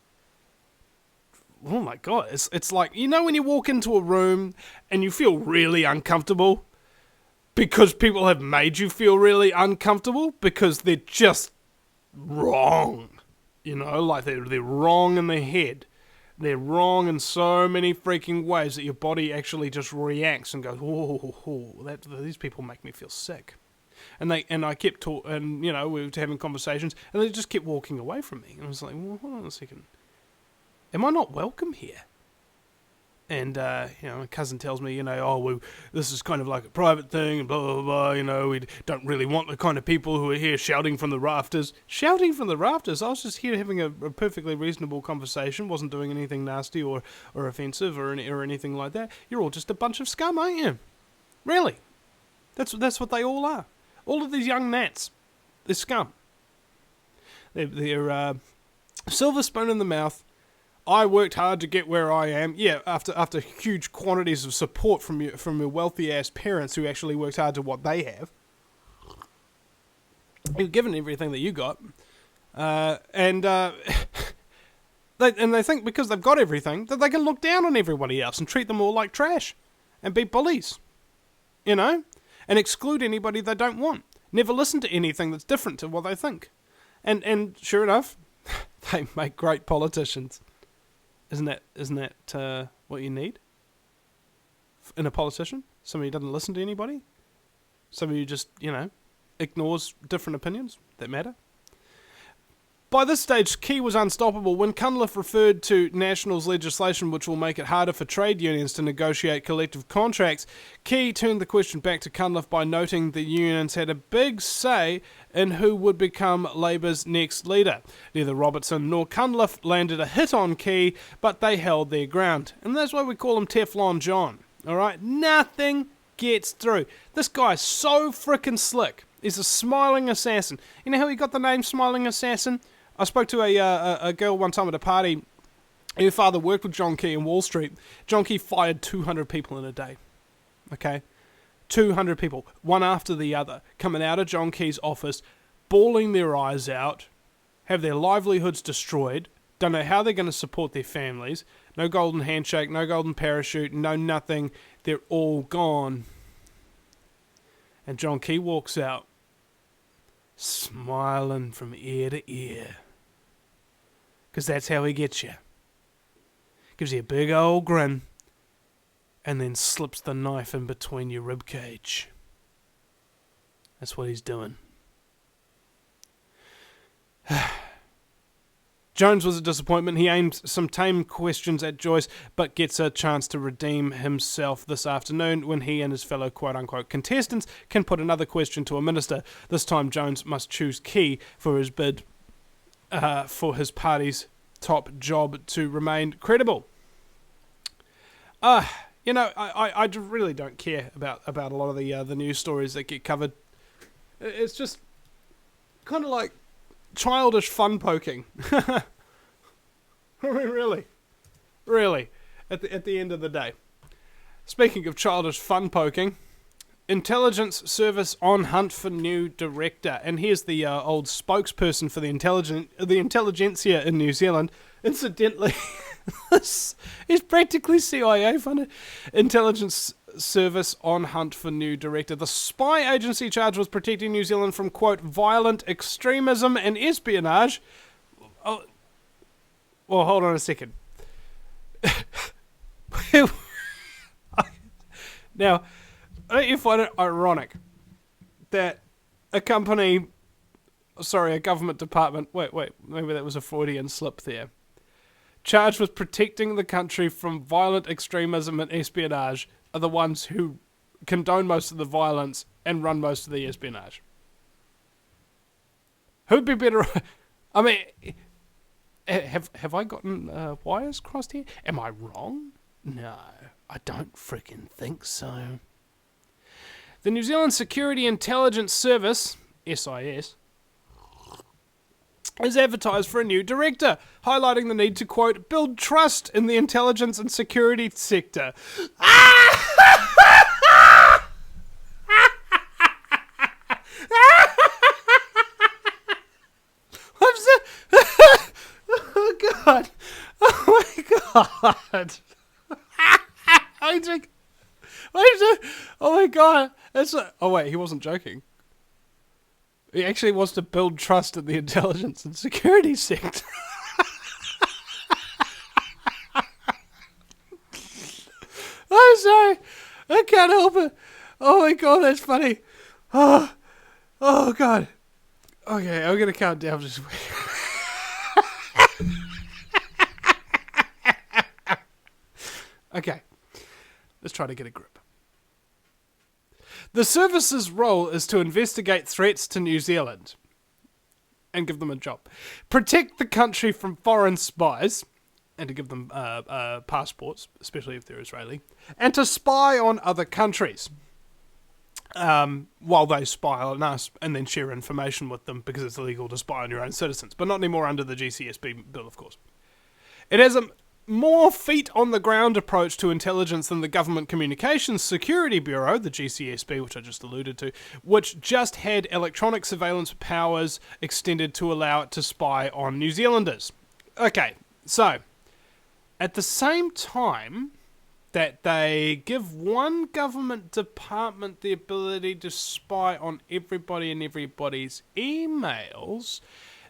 oh my god, it's like, when you walk into a room and you feel really uncomfortable because people have made you feel really uncomfortable because they're just wrong, like they're wrong in their head. They're wrong in so many freaking ways that your body actually just reacts and goes, these people make me feel sick. And I kept talking, and we were having conversations, and they just kept walking away from me. And I was like, well, hold on a second. Am I not welcome here? And, my cousin tells me, this is kind of like a private thing, and blah, blah, blah, we don't really want the kind of people who are here shouting from the rafters. Shouting from the rafters? I was just here having a perfectly reasonable conversation, wasn't doing anything nasty or offensive or anything like that. You're all just a bunch of scum, aren't you? Really? That's what they all are. All of these young gnats, they're scum. They're silver spoon in the mouth. I worked hard to get where I am. Yeah, after huge quantities of support from your wealthy ass parents who actually worked hard to what they have. You're given everything that you got, and they think because they've got everything that they can look down on everybody else and treat them all like trash, and be bullies, and exclude anybody they don't want. Never listen to anything that's different to what they think, and sure enough, they make great politicians. Isn't that what you need in a politician? Somebody who doesn't listen to anybody? Somebody who just, ignores different opinions that matter? By this stage, Key was unstoppable when Cunliffe referred to Nationals legislation which will make it harder for trade unions to negotiate collective contracts. Key turned the question back to Cunliffe by noting the unions had a big say in who would become Labour's next leader. Neither Robertson nor Cunliffe landed a hit on Key, but they held their ground. And that's why we call him Teflon John. Alright? Nothing gets through. This guy's so frickin' slick. He's a smiling assassin. You know how he got the name Smiling Assassin? I spoke to a girl one time at a party. Her father worked with John Key in Wall Street. John Key fired 200 people in a day. Okay? 200 people, one after the other, coming out of John Key's office, bawling their eyes out, have their livelihoods destroyed, don't know how they're going to support their families, no golden handshake, no golden parachute, no nothing, they're all gone. And John Key walks out, smiling from ear to ear. Because that's how he gets you. Gives you a big old grin, and then slips the knife in between your ribcage. That's what he's doing. Jones was a disappointment. He aimed some tame questions at Joyce, but gets a chance to redeem himself this afternoon when he and his fellow quote-unquote contestants can put another question to a minister. This time Jones must choose Key for his bid for his party's top job to remain credible. I really don't care about a lot of the news stories that get covered. It's just kind of like childish fun poking. I mean, really, at the end of the day. Speaking of childish fun poking, Intelligence Service on hunt for new director, and here's the old spokesperson for the intelligentsia in New Zealand. Incidentally, this is practically CIA funded. Intelligence Service on hunt for new director. The spy agency charged with protecting New Zealand from, quote, violent extremism and espionage. Oh, well, hold on a second. Now, don't you find it ironic that a government department, wait, maybe that was a Freudian slip there, charged with protecting the country from violent extremism and espionage are the ones who condone most of the violence and run most of the espionage? Who'd be better? I mean, have I gotten wires crossed here? Am I wrong? No, I don't freaking think so. The New Zealand Security Intelligence Service, SIS, has advertised for a new director, highlighting the need to, quote, build trust in the intelligence and security sector. Oh, God. Oh, my God. Oh, my God. Oh, wait, he wasn't joking. He actually wants to build trust in the intelligence and security sector. I'm sorry. I can't help it. Oh, my God, that's funny. Oh, God. Okay, I'm going to count down just wait. Okay, let's try to get a grip. The service's role is to investigate threats to New Zealand and give them a job, protect the country from foreign spies, and to give them passports, especially if they're Israeli, and to spy on other countries while they spy on us, and then share information with them because it's illegal to spy on your own citizens, but not anymore under the GCSB bill, of course. It has a more feet-on-the-ground approach to intelligence than the Government Communications Security Bureau, the GCSB, which I just alluded to, which just had electronic surveillance powers extended to allow it to spy on New Zealanders. Okay, so, at the same time that they give one government department the ability to spy on everybody and everybody's emails,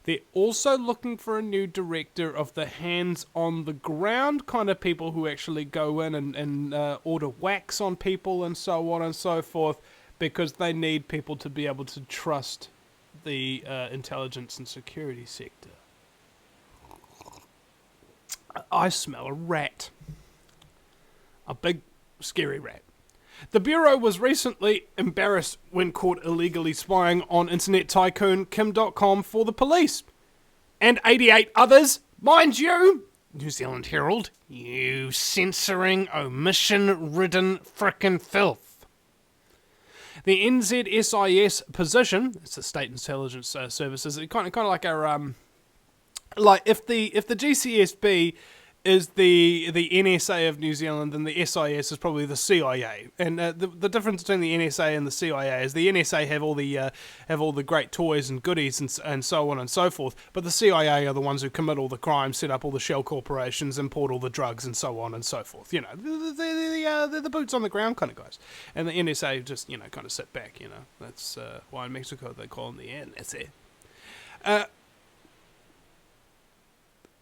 they're also looking for a new director of the hands-on-the-ground kind of people who actually go in and order wax on people and so on and so forth, because they need people to be able to trust the intelligence and security sector. I smell a rat. A big, scary rat. The Bureau was recently embarrassed when caught illegally spying on internet tycoon Kim.com for the police. And 88 others, mind you. New Zealand Herald, you censoring, omission-ridden frickin' filth. The NZSIS position, it's the State Intelligence Services, it's kind of like our, like if the GCSB is the NSA of New Zealand, and the SIS is probably the CIA. And the difference between the NSA and the CIA is the NSA have all the great toys and goodies and so on and so forth, but the CIA are the ones who commit all the crimes, set up all the shell corporations, import all the drugs, and so on and so forth. You know, they're the boots on the ground kind of guys. And the NSA just, you know, kind of sit back, you know. That's why in Mexico they call them the NSA.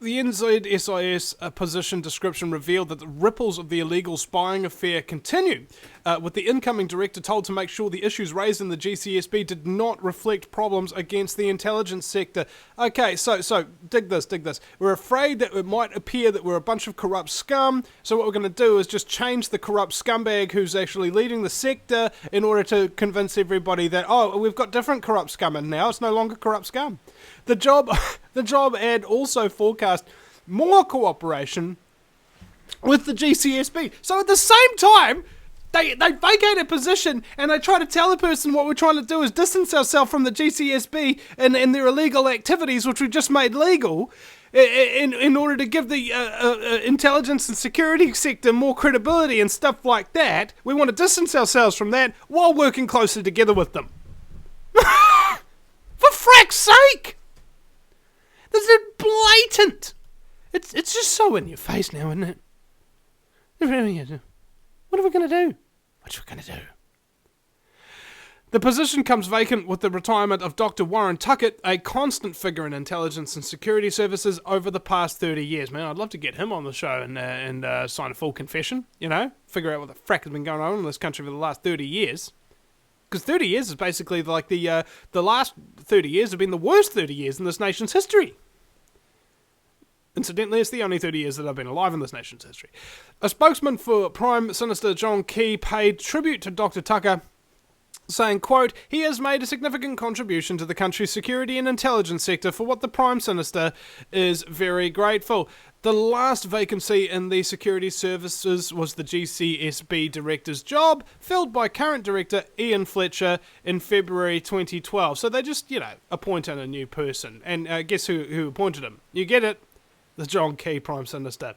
The NZSIS position description revealed that the ripples of the illegal spying affair continue, with the incoming director told to make sure the issues raised in the GCSB did not reflect problems against the intelligence sector. Okay, so dig this. We're afraid that it might appear that we're a bunch of corrupt scum, so what we're going to do is just change the corrupt scumbag who's actually leading the sector in order to convince everybody that, oh, we've got different corrupt scum, and now it's no longer corrupt scum. The job ad also forecast more cooperation with the GCSB. So at the same time, they vacate a position and they try to tell a person what we're trying to do is distance ourselves from the GCSB and their illegal activities, which we just made legal, in order to give the intelligence and security sector more credibility and stuff like that. We want to distance ourselves from that while working closer together with them. For frack's sake! This is blatant. It's just so in your face now, isn't it? What are we going to do? What are we going to do? The position comes vacant with the retirement of Dr. Warren Tuckett, a constant figure in intelligence and security services over the past 30 years. Man, I'd love to get him on the show and sign a full confession, you know? Figure out what the frack has been going on in this country for the last 30 years. Because 30 years is basically like the last 30 years have been the worst 30 years in this nation's history. Incidentally, it's the only 30 years that I've been alive in this nation's history. A spokesman for Prime Minister John Key paid tribute to Dr. Tucker, saying, quote, he has made a significant contribution to the country's security and intelligence sector, for what the Prime Minister is very grateful. The last vacancy in the security services was the GCSB director's job, filled by current director Ian Fletcher in February 2012. So they just, appointed a new person. And guess who appointed him? You get it? The John Key Prime Minister.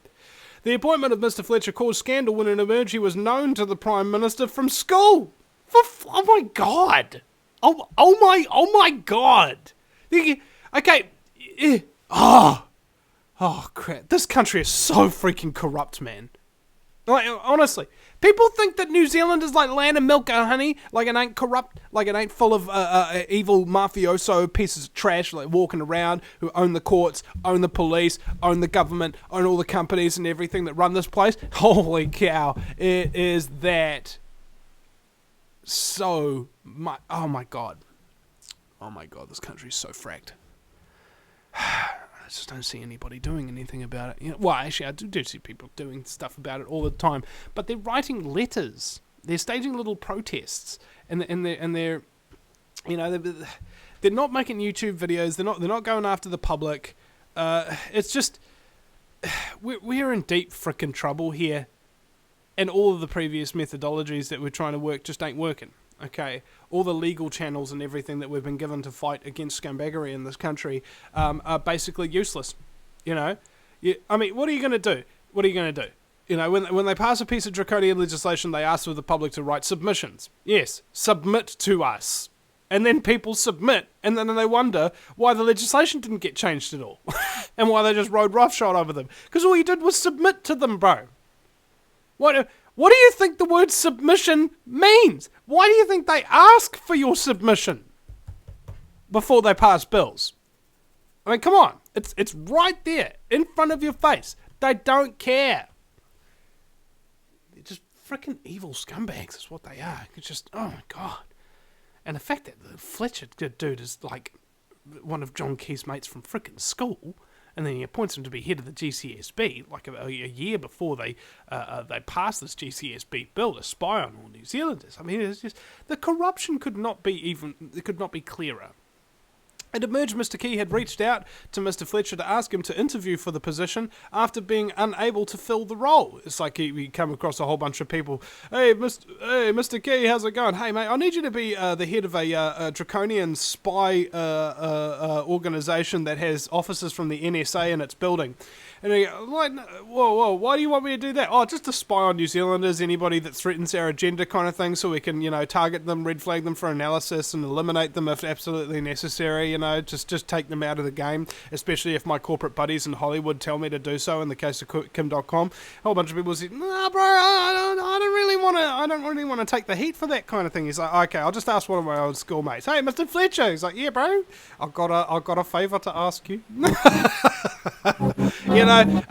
The appointment of Mr. Fletcher caused scandal when it emerged he was known to the Prime Minister from school. Oh my God! Oh my God! Okay. Oh crap! This country is so freaking corrupt, man. Like, honestly, people think that New Zealand is like land of milk and honey, like it ain't corrupt, like it ain't full of evil mafioso pieces of trash like walking around who own the courts, own the police, own the government, own all the companies and everything that run this place. Holy cow! It is that so much. Oh my God! This country is so fracked. I just don't see anybody doing anything about it. Well, actually, I do see people doing stuff about it all the time, but they're writing letters. They're staging little protests, and they're not making YouTube videos. They're not going after the public. It's just we're in deep frickin' trouble here, and all of the previous methodologies that we're trying to work just ain't working. Okay, all the legal channels and everything that we've been given to fight against scumbaggery in this country are basically useless. I mean, what are you going to do? When they pass a piece of draconian legislation, they ask for the public to write submissions. Yes, submit to us. And then people submit, and then they wonder why the legislation didn't get changed at all. And why they just rode roughshod over them. Because all you did was submit to them, bro. What do you think the word submission means? Why do you think they ask for your submission before they pass bills? I mean, come on. It's right there in front of your face. They don't care. They're just freaking evil scumbags is what they are. It's just, oh my God. And the fact that the Fletcher dude is like one of John Key's mates from freaking school, and then he appoints him to be head of the GCSB, like a year before they passed this GCSB bill to spy on all New Zealanders. I mean, it's just the corruption could not be clearer. It emerged Mr. Key had reached out to Mr. Fletcher to ask him to interview for the position after being unable to fill the role. It's like he come across a whole bunch of people. Hey, Mr. Key, how's it going? Hey, mate, I need you to be the head of a draconian spy organisation that has officers from the NSA in its building. And he goes, like, whoa, why do you want me to do that? Oh, just to spy on New Zealanders, anybody that threatens our agenda kind of thing, so we can, target them, red flag them for analysis and eliminate them if absolutely necessary, just take them out of the game, especially if my corporate buddies in Hollywood tell me to do so in the case of Kim.com. A whole bunch of people say, nah, bro, I don't really want to take the heat for that kind of thing. He's like, okay, I'll just ask one of my old schoolmates. Hey, Mr. Fletcher. He's like, yeah, bro, I've got a favour to ask you.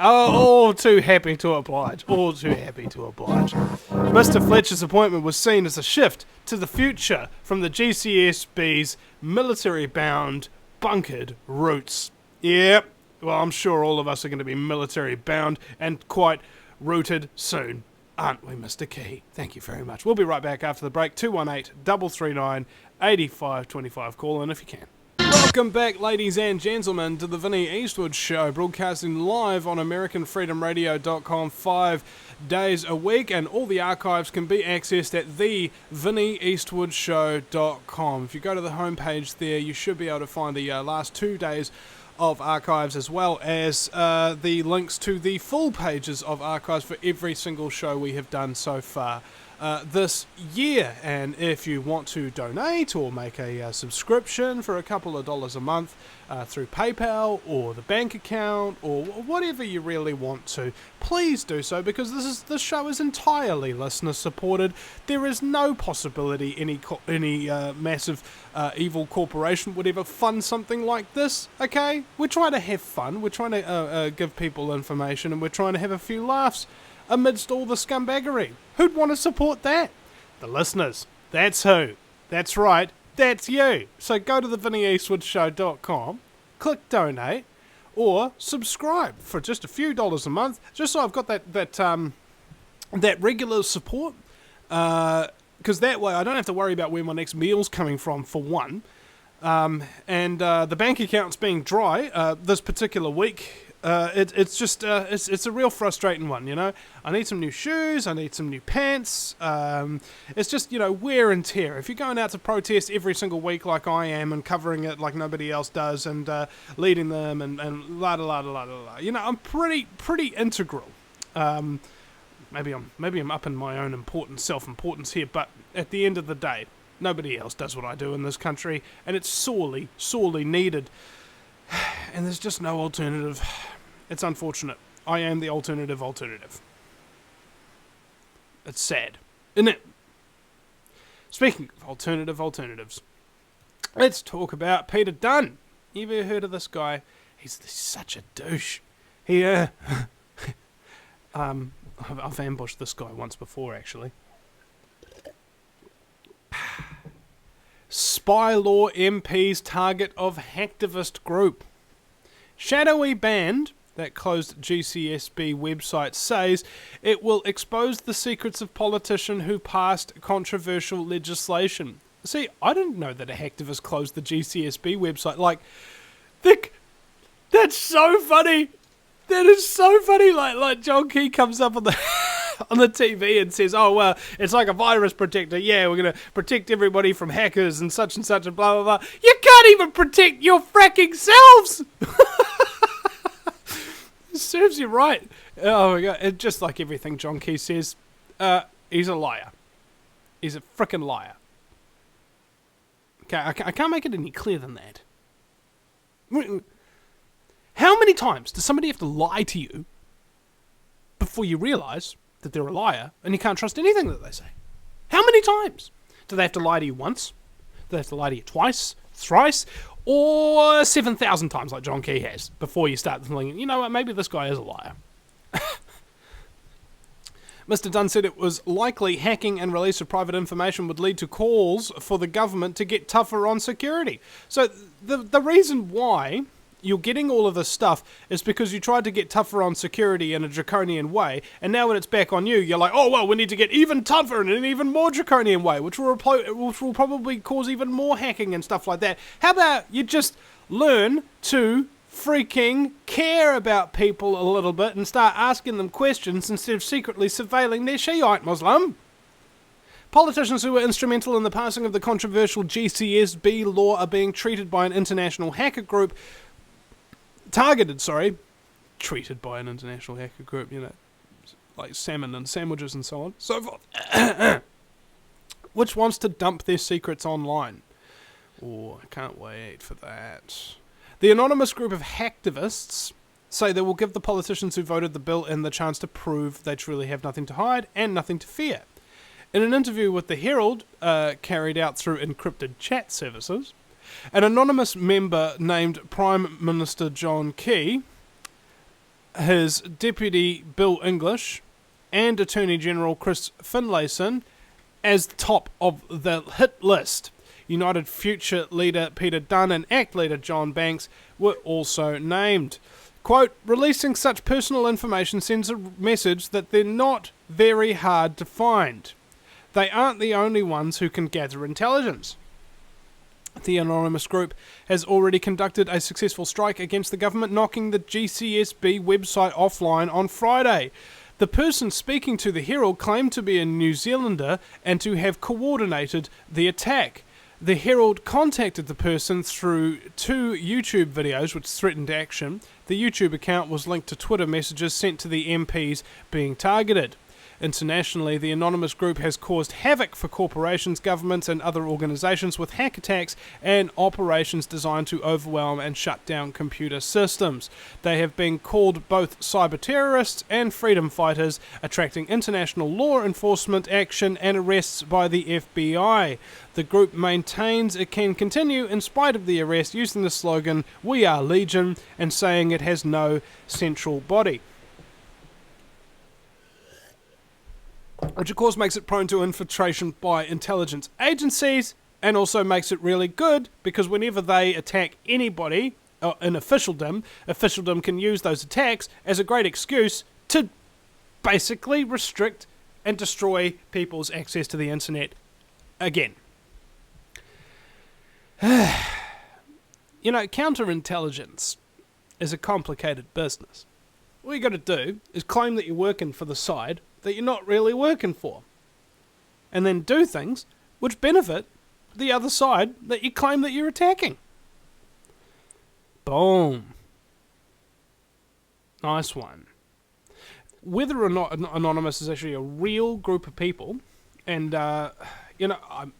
All too happy to oblige. Mr. Fletcher's appointment was seen as a shift to the future from the GCSB's military-bound, bunkered roots. Yep, well, I'm sure all of us are going to be military-bound and quite rooted soon, aren't we, Mr. Key? Thank you very much. We'll be right back after the break. 218-339-8525. Call in if you can. Welcome back, ladies and gentlemen, to the Vinny Eastwood Show, broadcasting live on AmericanFreedomRadio.com 5 days a week, and all the archives can be accessed at theVinnyEastwoodShow.com. If you go to the homepage there, you should be able to find the last 2 days of archives, as well as the links to the full pages of archives for every single show we have done so far this year. And if you want to donate or make a subscription for a couple of dollars a month through PayPal or the bank account or whatever you really want to, please do so, because this show is entirely listener supported. There is no possibility any massive evil corporation would ever fund something like this. Okay, we're trying to have fun, we're trying to give people information, and we're trying to have a few laughs amidst all the scumbaggery. Who'd want to support that? The listeners. That's who. That's right. That's you. So go to theVinnyEastwoodShow.com, click donate, or subscribe for just a few dollars a month, just so I've got that regular support, because that way I don't have to worry about where my next meal's coming from, for one. And the bank account's being dry this particular week. It's just it's a real frustrating one, you know. I need some new shoes, I need some new pants. It's just, you know, wear and tear. If you're going out to protest every single week like I am and covering it like nobody else does and leading them and la da la da la da la, you know, I'm pretty integral. Maybe I'm up in my own self-importance here, but at the end of the day, nobody else does what I do in this country, and it's sorely needed. And there's just no alternative. It's unfortunate. I am the alternative. It's sad, isn't it? Speaking of alternatives, let's talk about Peter Dunne. You ever heard of this guy? He's such a douche. I've ambushed this guy once before, actually. Spy law MP's target of hacktivist group. Shadowy band that closed GCSB website says it will expose the secrets of politician who passed controversial legislation. See, I didn't know that a hacktivist closed the GCSB website. Like, that's so funny. That is so funny. Like John Key comes up on the on the TV and says, "Oh well, it's like a virus protector. Yeah, we're gonna protect everybody from hackers and such and blah blah blah." You can't even protect your fracking selves. It serves you right. Oh my god! Just like everything John Key says, he's a liar. He's a frickin' liar. Okay, I can't make it any clearer than that. How many times does somebody have to lie to you before you realise that they're a liar and you can't trust anything that they say? How many times? Do they have to lie to you once? Do they have to lie to you twice, thrice, or 7,000 times like John Key has before you start thinking, you know what, maybe this guy is a liar? Mr. Dunn said it was likely hacking and release of private information would lead to calls for the government to get tougher on security. So the reason why you're getting all of this stuff is because you tried to get tougher on security in a draconian way, and now when it's back on you, you're like, oh well, we need to get even tougher in an even more draconian way, which will probably cause even more hacking and stuff like that. How about you just learn to freaking care about people a little bit and start asking them questions instead of secretly surveilling their Shiite Muslim? Politicians who were instrumental in the passing of the controversial GCSB law are being treated by an international hacker group, treated by an international hacker group, you know, like salmon and sandwiches and so on, so forth, which wants to dump their secrets online. Oh, I can't wait for that. The anonymous group of hacktivists say they will give the politicians who voted the bill in the chance to prove they truly have nothing to hide and nothing to fear. In an interview with the Herald, carried out through encrypted chat services, an anonymous member named Prime Minister John Key, his deputy Bill English, and Attorney General Chris Finlayson as top of the hit list. United Future leader Peter Dunne and ACT leader John Banks were also named. Quote, releasing such personal information sends a message that they're not very hard to find. They aren't the only ones who can gather intelligence. The anonymous group has already conducted a successful strike against the government, knocking the GCSB website offline on Friday. The person speaking to the Herald claimed to be a New Zealander and to have coordinated the attack. The Herald contacted the person through 2 YouTube videos which threatened action. The YouTube account was linked to Twitter messages sent to the MPs being targeted. Internationally, the anonymous group has caused havoc for corporations, governments and other organisations with hack attacks and operations designed to overwhelm and shut down computer systems. They have been called both cyber terrorists and freedom fighters, attracting international law enforcement action and arrests by the FBI. The group maintains it can continue in spite of the arrest, using the slogan, "We are Legion," and saying it has no central body. Which of course makes it prone to infiltration by intelligence agencies, and also makes it really good because whenever they attack anybody in officialdom can use those attacks as a great excuse to basically restrict and destroy people's access to the internet again. You know, counterintelligence is a complicated business. All you got to do is claim that you're working for the side that you're not really working for. And then do things which benefit the other side that you claim that you're attacking. Boom. Nice one. Whether or not Anonymous is actually a real group of people, and, I'm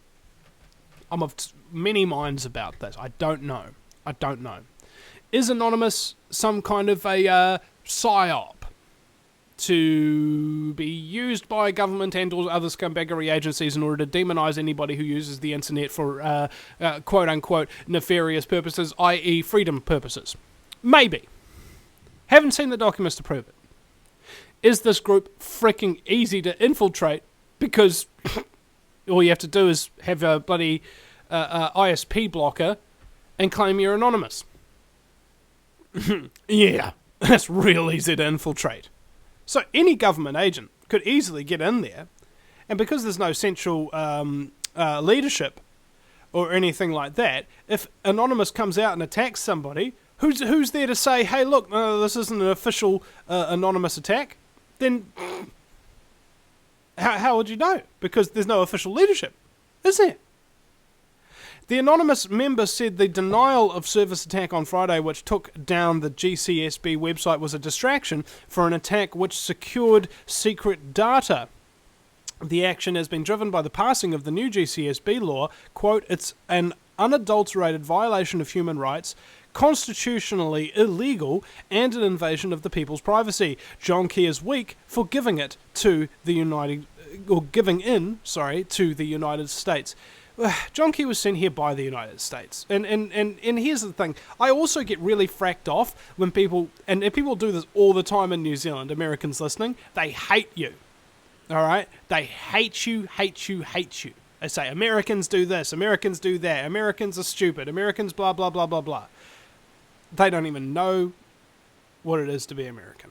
of many minds about this. I don't know. Is Anonymous some kind of a psyop to be used by government and or other scumbaggery agencies in order to demonise anybody who uses the internet for quote-unquote nefarious purposes, i.e. freedom purposes? Maybe. Haven't seen the documents to prove it. Is this group freaking easy to infiltrate because all you have to do is have a bloody ISP blocker and claim you're anonymous? Yeah, that's real easy to infiltrate. So any government agent could easily get in there, and because there's no central leadership or anything like that, if Anonymous comes out and attacks somebody, who's there to say, hey, look, this isn't an official anonymous attack? Then how would you know? Because there's no official leadership, is there? The anonymous member said the denial of service attack on Friday, which took down the GCSB website, was a distraction for an attack which secured secret data. The action has been driven by the passing of the new GCSB law. Quote, it's an unadulterated violation of human rights, constitutionally illegal, and an invasion of the people's privacy. John Key is weak for giving in to the United States. John Key was sent here by the United States. And here's the thing. I also get really fracked off when people do this all the time in New Zealand, Americans listening, they hate you. Alright? They hate you. They say, Americans do this, Americans do that, Americans are stupid, Americans blah, blah, blah, blah, blah. They don't even know what it is to be American.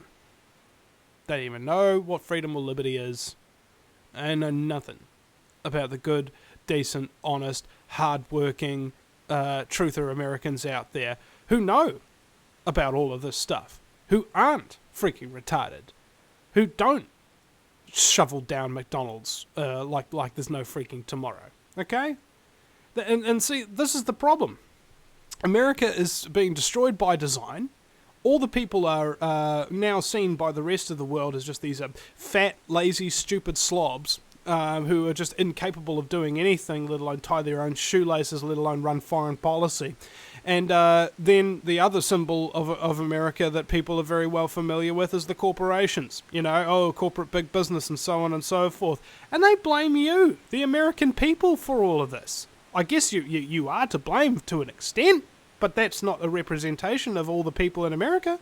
They don't even know what freedom or liberty is. They know nothing about the good, decent, honest, hard-working, truther Americans out there who know about all of this stuff, who aren't freaking retarded, who don't shovel down McDonald's like there's no freaking tomorrow. Okay? And see, this is the problem. America is being destroyed by design. All the people are now seen by the rest of the world as just these fat, lazy, stupid slobs who are just incapable of doing anything, let alone tie their own shoelaces, let alone run foreign policy. And then the other symbol of America that people are very well familiar with is the corporations. Corporate big business and so on and so forth. And they blame you, the American people, for all of this. I guess you are to blame to an extent, but that's not a representation of all the people in America.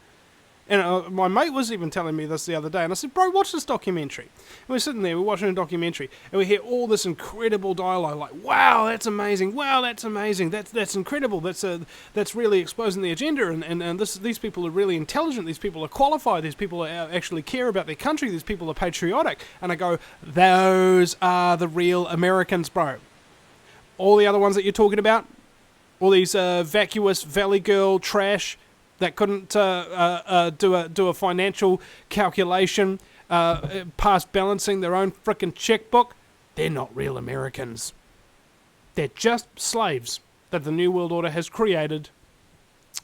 And my mate was even telling me this the other day, and I said, bro, watch this documentary. And we're sitting there, we're watching a documentary, and we hear all this incredible dialogue, like, wow, that's amazing, that's incredible, that's really exposing the agenda, and these people are really intelligent, these people are qualified, these people actually care about their country, these people are patriotic. And I go, those are the real Americans, bro. All the other ones that you're talking about, all these vacuous valley girl trash that couldn't do a financial calculation past balancing their own frickin' checkbook, they're not real Americans. They're just slaves that the New World Order has created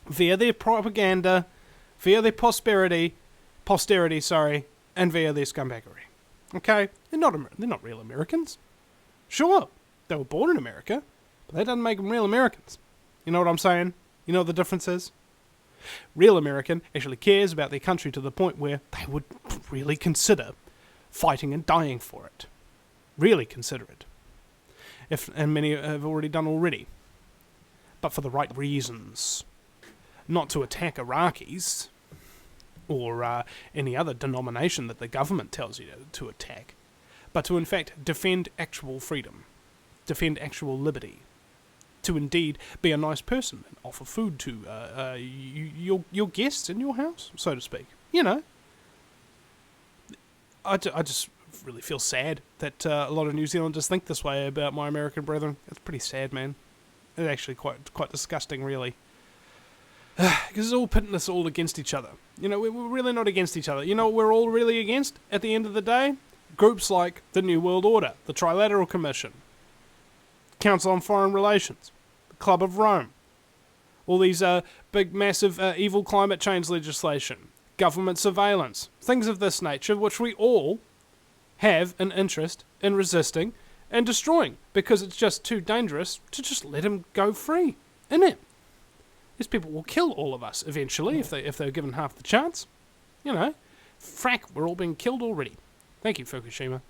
via their propaganda, via their posterity, and via their scumbaggery. Okay? They're not real Americans. Sure, they were born in America, but that doesn't make them real Americans. You know what I'm saying? You know what the difference is? Real American actually cares about their country to the point where they would really consider fighting and dying for it. Really consider it. And many have already done already. But for the right reasons. Not to attack Iraqis or any other denomination that the government tells you to attack, but to in fact defend actual freedom, defend actual liberty, to indeed be a nice person and offer food to your guests in your house, so to speak. You know, I just really feel sad that a lot of New Zealanders think this way about my American brethren. It's pretty sad, man. It's actually quite disgusting, really. Because it's all pitting us all against each other. You know, we're really not against each other. You know what we're all really against at the end of the day? Groups like the New World Order, the Trilateral Commission, Council on Foreign Relations, the Club of Rome, all these big, massive, evil climate change legislation, government surveillance, things of this nature, which we all have an interest in resisting and destroying, because it's just too dangerous to just let him go free, innit? These people will kill all of us eventually if they're given half the chance. You know, frack, we're all being killed already. Thank you, Fukushima.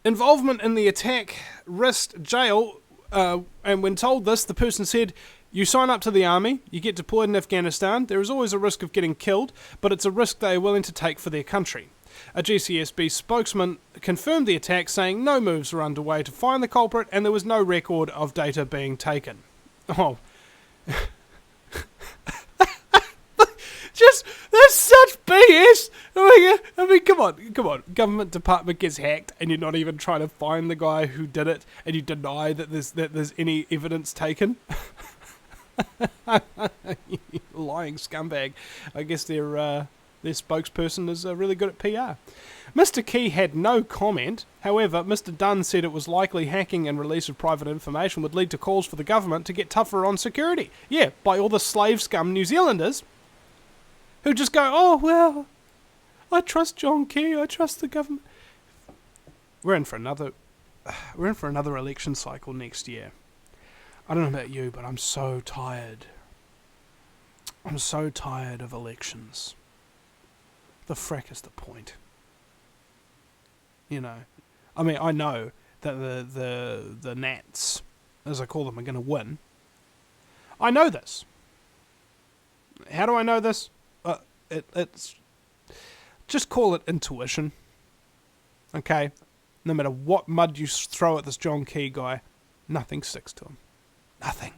Involvement in the attack risked jail, and when told this, the person said, "You sign up to the army, you get deployed in Afghanistan, there is always a risk of getting killed, but it's a risk they are willing to take for their country." A GCSB spokesman confirmed the attack, saying no moves were underway to find the culprit and there was no record of data being taken. Oh. Just, that's such BS! I mean, come on. Government department gets hacked and you're not even trying to find the guy who did it, and you deny that there's any evidence taken? Lying scumbag. I guess their spokesperson is really good at PR. Mr. Key had no comment. However, Mr. Dunn said it was likely hacking and release of private information would lead to calls for the government to get tougher on security. Yeah, by all the slave scum New Zealanders who just go, "Oh, well, I trust John Key, I trust the government." We're in for another election cycle next year. I don't know about you, but I'm so tired. I'm so tired of elections. The frack is the point. You know, I mean, I know that the Nats, as I call them, are going to win. I know this. How do I know this? It's just call it intuition. Okay, no matter what mud you throw at this John Key guy, nothing sticks to him. Nothing.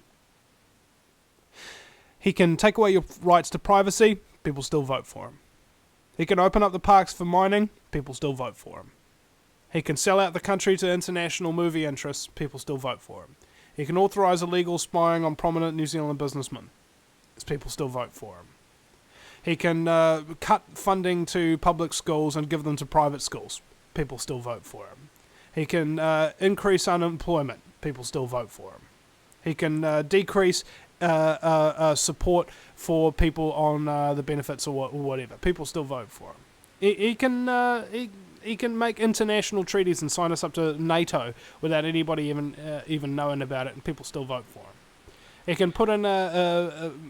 He can take away your rights to privacy, people still vote for him. He can open up the parks for mining, people still vote for him. He can sell out the country to international movie interests, people still vote for him. He can authorise illegal spying on prominent New Zealand businessmen, people still vote for him. He can cut funding to public schools and give them to private schools, people still vote for him. He can increase unemployment, people still vote for him. He can decrease support for people on the benefits or whatever. People still vote for him. He can make international treaties and sign us up to NATO without anybody even knowing about it, and people still vote for him. He can put in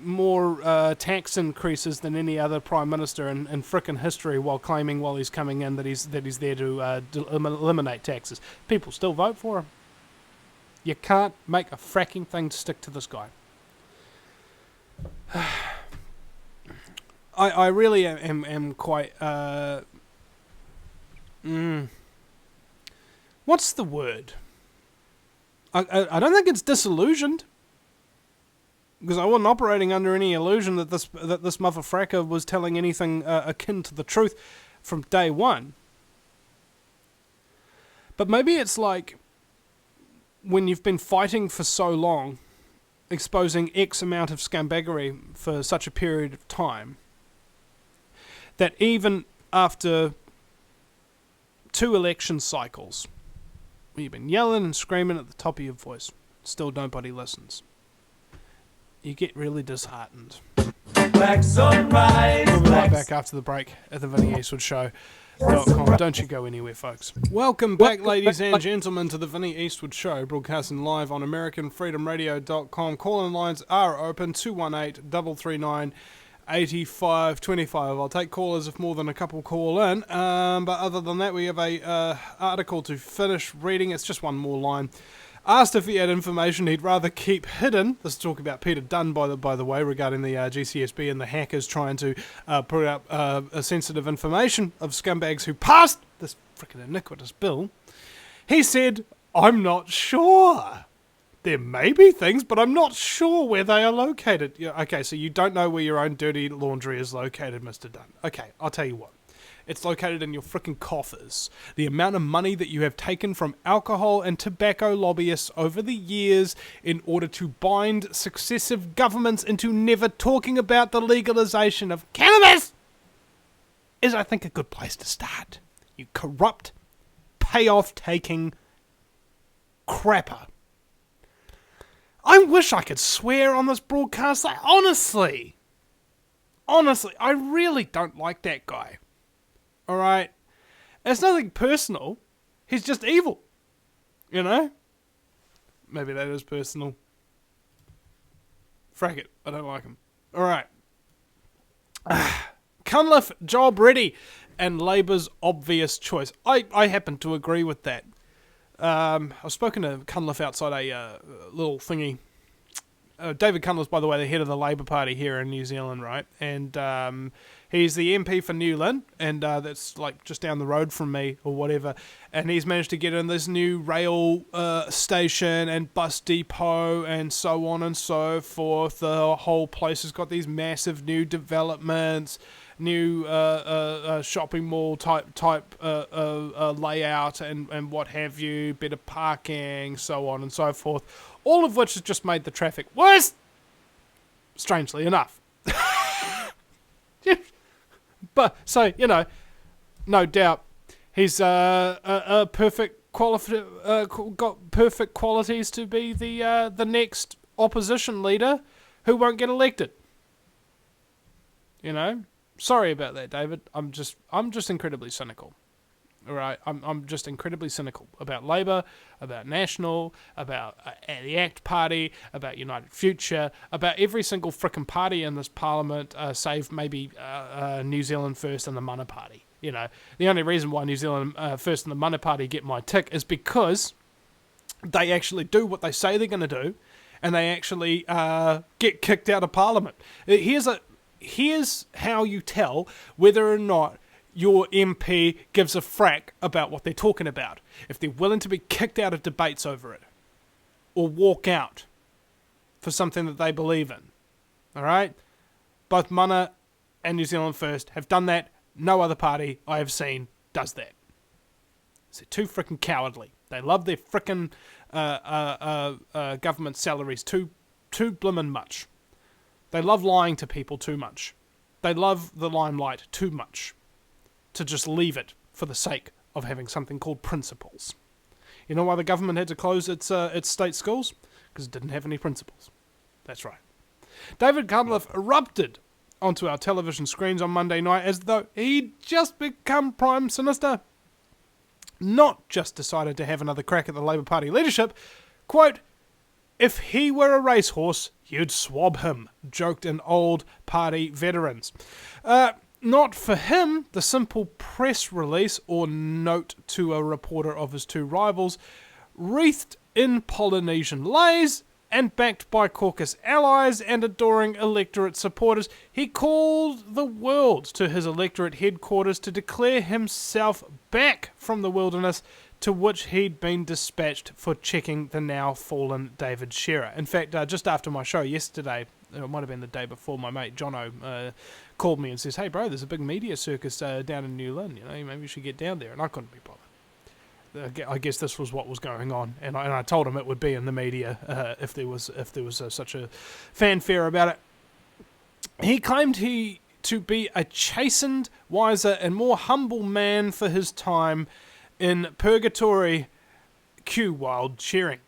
more tax increases than any other prime minister in frickin' history, while claiming while he's coming in that he's there to eliminate taxes. People still vote for him. You can't make a fracking thing to stick to this guy. I really am quite... what's the word? I don't think it's disillusioned, because I wasn't operating under any illusion that this motherfracker was telling anything akin to the truth from day one. But maybe it's like when you've been fighting for so long, exposing X amount of scumbaggery for such a period of time, that even after 2 election cycles, where you've been yelling and screaming at the top of your voice, still nobody listens, you get really disheartened. Black sunrise. We'll be right back after the break at the Vinny Eastwood Show.com. Don't you go anywhere, folks. Welcome back, ladies and gentlemen, to the Vinny Eastwood Show, broadcasting live on AmericanFreedomRadio.com. Call-in lines are open, 218-339-8525. I'll take callers if more than a couple call in, but other than that, we have a article to finish reading. It's just one more line. Asked if he had information he'd rather keep hidden. This is talk about Peter Dunn, by the way, regarding the GCSB and the hackers trying to put out sensitive information of scumbags who passed this frickin' iniquitous bill. He said, "I'm not sure. There may be things, but I'm not sure where they are located." Yeah, okay, so you don't know where your own dirty laundry is located, Mr. Dunn. Okay, I'll tell you what. It's located in your frickin' coffers. The amount of money that you have taken from alcohol and tobacco lobbyists over the years in order to bind successive governments into never talking about the legalization of cannabis is, I think, a good place to start. You corrupt, payoff-taking crapper. I wish I could swear on this broadcast. Like, honestly, I really don't like that guy. Alright? It's nothing personal. He's just evil. You know? Maybe that is personal. Frack it. I don't like him. Alright. Cunliffe, job ready, and Labour's obvious choice. I happen to agree with that. I've spoken to Cunliffe outside a little thingy. David Cunliffe's, by the way, the head of the Labour Party here in New Zealand, right? And he's the MP for Newland, and that's like just down the road from me or whatever. And he's managed to get in this new rail station and bus depot and so on and so forth. The whole place has got these massive new developments, new shopping mall type layout and what have you, better parking, so on and so forth. All of which has just made the traffic worse, strangely enough. But, so, you know, no doubt he's got perfect qualities to be the next opposition leader who won't get elected. You know? Sorry about that, David. I'm just incredibly cynical. All right, I'm just incredibly cynical about Labour, about National, about the ACT Party, about United Future, about every single frickin' party in this parliament, save maybe New Zealand First and the Mana Party. You know, the only reason why New Zealand First and the Mana Party get my tick is because they actually do what they say they're going to do, and they actually get kicked out of parliament. Here's how you tell whether or not your MP gives a frack about what they're talking about. If they're willing to be kicked out of debates over it, or walk out for something that they believe in. Alright? Both Mana and New Zealand First have done that. No other party I have seen does that. They're too frickin' cowardly. They love their frickin' government salaries too blimmin' much. They love lying to people too much. They love the limelight too much to just leave it for the sake of having something called principles. You know why the government had to close its state schools? Because it didn't have any principles. That's right. David Cunliffe erupted onto our television screens on Monday night as though he'd just become Prime Minister. Not just decided to have another crack at the Labour Party leadership. Quote, "If he were a racehorse, you'd swab him," joked an old party veterans. Not for him, the simple press release or note to a reporter of his two rivals, wreathed in Polynesian leis and backed by caucus allies and adoring electorate supporters, he called the world to his electorate headquarters to declare himself back from the wilderness to which he'd been dispatched for checking the now fallen David Shearer. In fact, just after my show yesterday, it might have been the day before, my mate Jono called me and says, "Hey bro, there's a big media circus down in New Lynn, you know, maybe you should get down there." And I couldn't be bothered. I guess this was what was going on, and I told him it would be in the media if there was such a fanfare about it. He claimed to be a chastened, wiser, and more humble man for his time in purgatory. Cue wild cheering.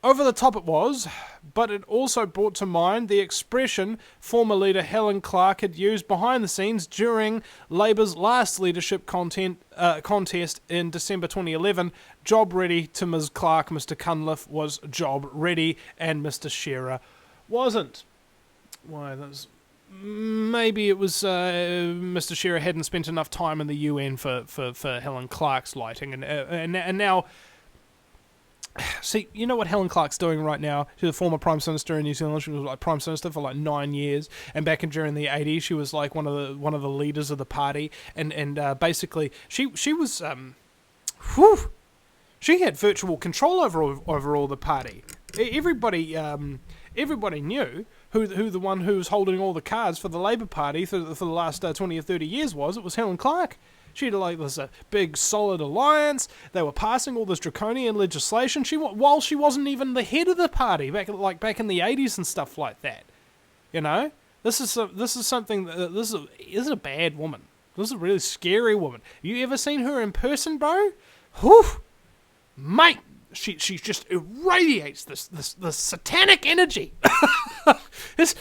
Over the top it was, but it also brought to mind the expression former leader Helen Clark had used behind the scenes during Labour's last leadership contest in December 2011. Job ready to Ms. Clark, Mr. Cunliffe was job ready, and Mr. Shearer wasn't. Why, maybe it was Mr. Shearer hadn't spent enough time in the UN for Helen Clark's lighting, and now... See, you know what Helen Clark's doing right now? She's a former Prime Minister in New Zealand. She was like Prime Minister for like 9 years, and back during the 80s, she was like one of the leaders of the party, and basically she was she had virtual control over all the party. Everybody knew who the one who was holding all the cards for the Labour Party for the last 20 or 30 years was. It was Helen Clark. She had like this big solid alliance. They were passing all this draconian legislation. While she wasn't even the head of the party back in the 80s and stuff like that. You know, this is something. This is a bad woman. This is a really scary woman. You ever seen her in person, bro? Whew, mate. She just irradiates this satanic energy. It's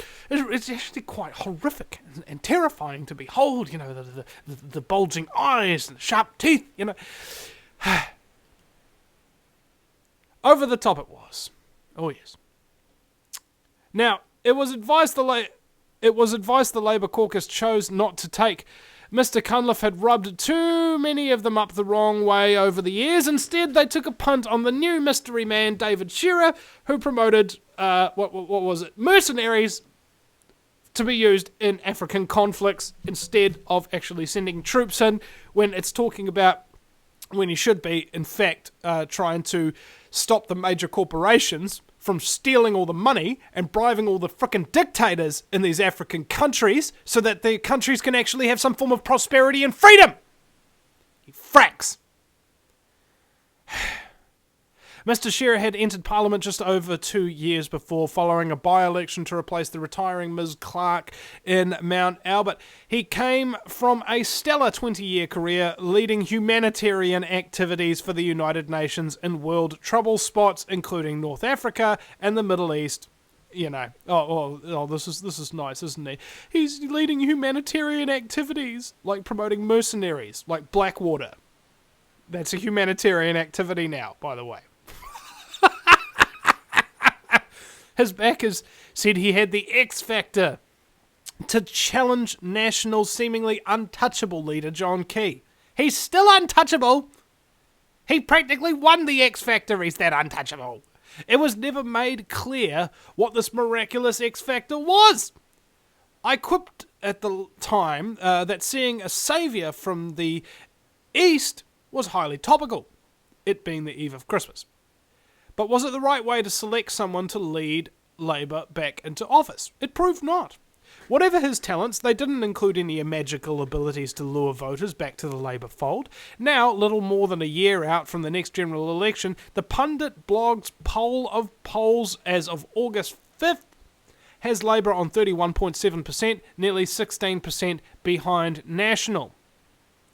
actually quite horrific and terrifying to behold. You know, the bulging eyes and the sharp teeth. You know, over the top it was. Oh yes. Now it was advised the Labour caucus chose not to take. Mr. Cunliffe had rubbed too many of them up the wrong way over the years. Instead, they took a punt on the new mystery man, David Shearer, who promoted, what was it, mercenaries to be used in African conflicts instead of actually sending troops in when it's talking about when you should be, in fact, trying to stop the major corporations from stealing all the money and bribing all the frickin' dictators in these African countries so that their countries can actually have some form of prosperity and freedom. He fracks. Mr. Shearer had entered Parliament just over 2 years before, following a by-election to replace the retiring Ms. Clark in Mount Albert. He came from a stellar 20-year career leading humanitarian activities for the United Nations in world trouble spots, including North Africa and the Middle East. You know, this is nice, isn't he? He's leading humanitarian activities, like promoting mercenaries, like Blackwater. That's a humanitarian activity now, by the way. His backers said he had the X factor to challenge National's seemingly untouchable leader, John Key. He's still untouchable. He practically won the X factor. He's that untouchable. It was never made clear what this miraculous X factor was. I quipped at the time that seeing a saviour from the East was highly topical, it being the eve of Christmas. But was it the right way to select someone to lead Labour back into office? It proved not. Whatever his talents, they didn't include any magical abilities to lure voters back to the Labour fold. Now, little more than a year out from the next general election, the pundit blog's poll of polls as of August 5th has Labour on 31.7%, nearly 16% behind National.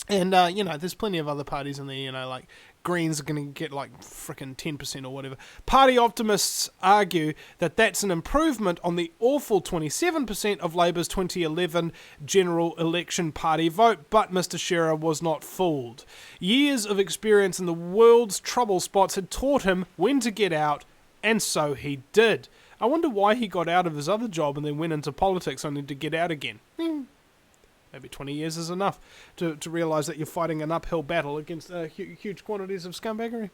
And, you know, there's plenty of other parties in there, you know, like Greens are going to get like frickin' 10% or whatever. Party optimists argue that that's an improvement on the awful 27% of Labour's 2011 general election party vote, but Mr. Shearer was not fooled. Years of experience in the world's trouble spots had taught him when to get out, and so he did. I wonder why he got out of his other job and then went into politics only to get out again. Maybe 20 years is enough to realise that you're fighting an uphill battle against huge quantities of scumbaggery.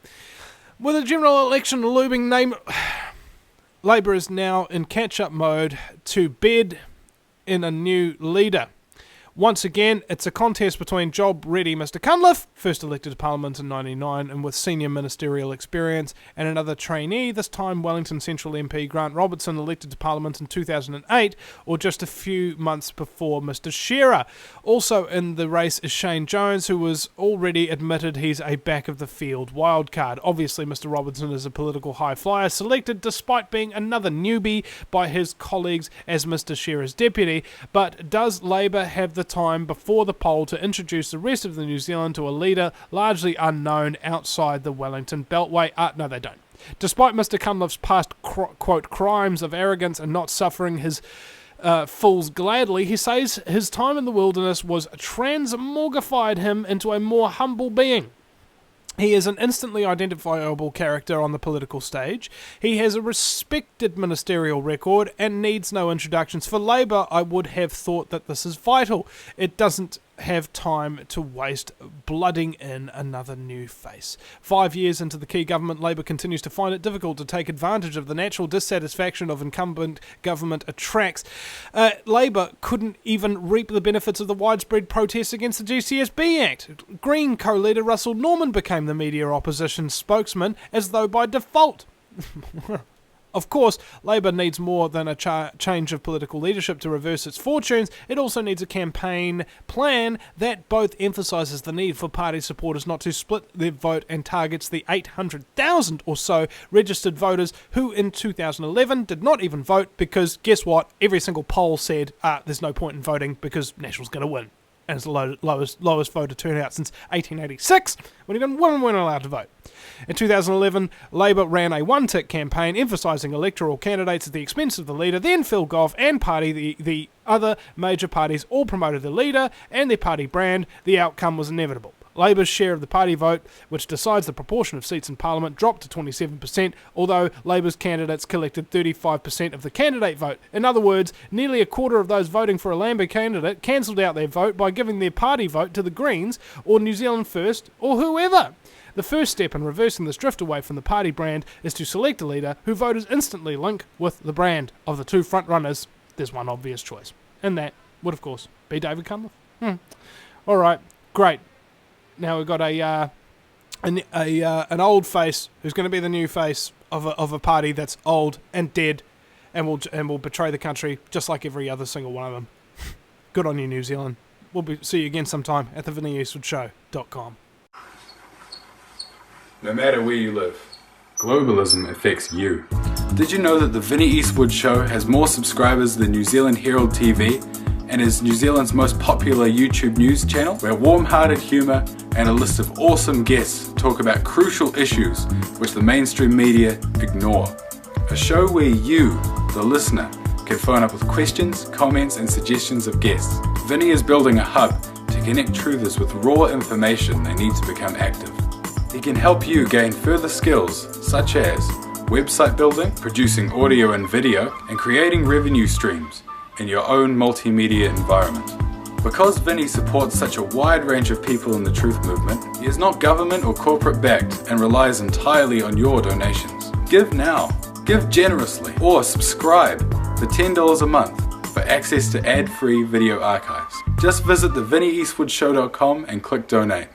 With a general election looming, Labour is now in catch-up mode to bed in a new leader. Once again, it's a contest between job-ready Mr. Cunliffe, first elected to Parliament in 1999 and with senior ministerial experience, and another trainee, this time Wellington Central MP Grant Robertson, elected to Parliament in 2008, or just a few months before Mr. Shearer. Also in the race is Shane Jones, who was already admitted he's a back-of-the-field wildcard. Obviously, Mr. Robertson is a political high-flyer, selected despite being another newbie by his colleagues as Mr. Shearer's deputy, but does Labour have the time before the poll to introduce the rest of the New Zealand to a leader largely unknown outside the Wellington Beltway? No, they don't. Despite Mr. Cunliffe's past, quote, crimes of arrogance and not suffering his fools gladly, he says his time in the wilderness was transmogrified him into a more humble being. He is an instantly identifiable character on the political stage. He has a respected ministerial record and needs no introductions. For Labour, I would have thought that this is vital. It doesn't have time to waste blooding in another new face. 5 years into the key government, Labour continues to find it difficult to take advantage of the natural dissatisfaction of incumbent government attracts. Labour couldn't even reap the benefits of the widespread protests against the GCSB Act. Green co-leader Russell Norman became the media opposition spokesman as though by default. Of course, Labour needs more than a change of political leadership to reverse its fortunes. It also needs a campaign plan that both emphasises the need for party supporters not to split their vote and targets the 800,000 or so registered voters who in 2011 did not even vote because, guess what, every single poll said there's no point in voting because National's going to win. And it's the lowest voter turnout since 1886, when even women weren't allowed to vote. In 2011, Labour ran a one-tick campaign emphasising electoral candidates at the expense of the leader, then Phil Goff and party, the other major parties all promoted the leader and their party brand. The outcome was inevitable. Labour's share of the party vote, which decides the proportion of seats in Parliament, dropped to 27%, although Labour's candidates collected 35% of the candidate vote. In other words, nearly a quarter of those voting for a Labour candidate cancelled out their vote by giving their party vote to the Greens or New Zealand First or whoever. The first step in reversing this drift away from the party brand is to select a leader who voters instantly link with the brand. Of the two frontrunners, there's one obvious choice, and that would, of course, be David Cunliffe. All right, great. Now we've got an old face who's going to be the new face of a party that's old and dead, and will betray the country just like every other single one of them. Good on you, New Zealand. We'll see you again sometime at the VinnyEastwoodShow.com. No matter where you live, globalism affects you. Did you know that the Vinny Eastwood Show has more subscribers than New Zealand Herald TV and is New Zealand's most popular YouTube news channel, where warm-hearted humour and a list of awesome guests talk about crucial issues which the mainstream media ignore? A show where you, the listener, can phone up with questions, comments and suggestions of guests. Vinny is building a hub to connect truthers with raw information they need to become active. He can help you gain further skills such as website building, producing audio and video, and creating revenue streams in your own multimedia environment. Because Vinny supports such a wide range of people in the truth movement, he is not government or corporate backed and relies entirely on your donations. Give now, give generously, or subscribe for $10 a month for access to ad-free video archives. Just visit the VinnyEastwoodShow.com and click donate.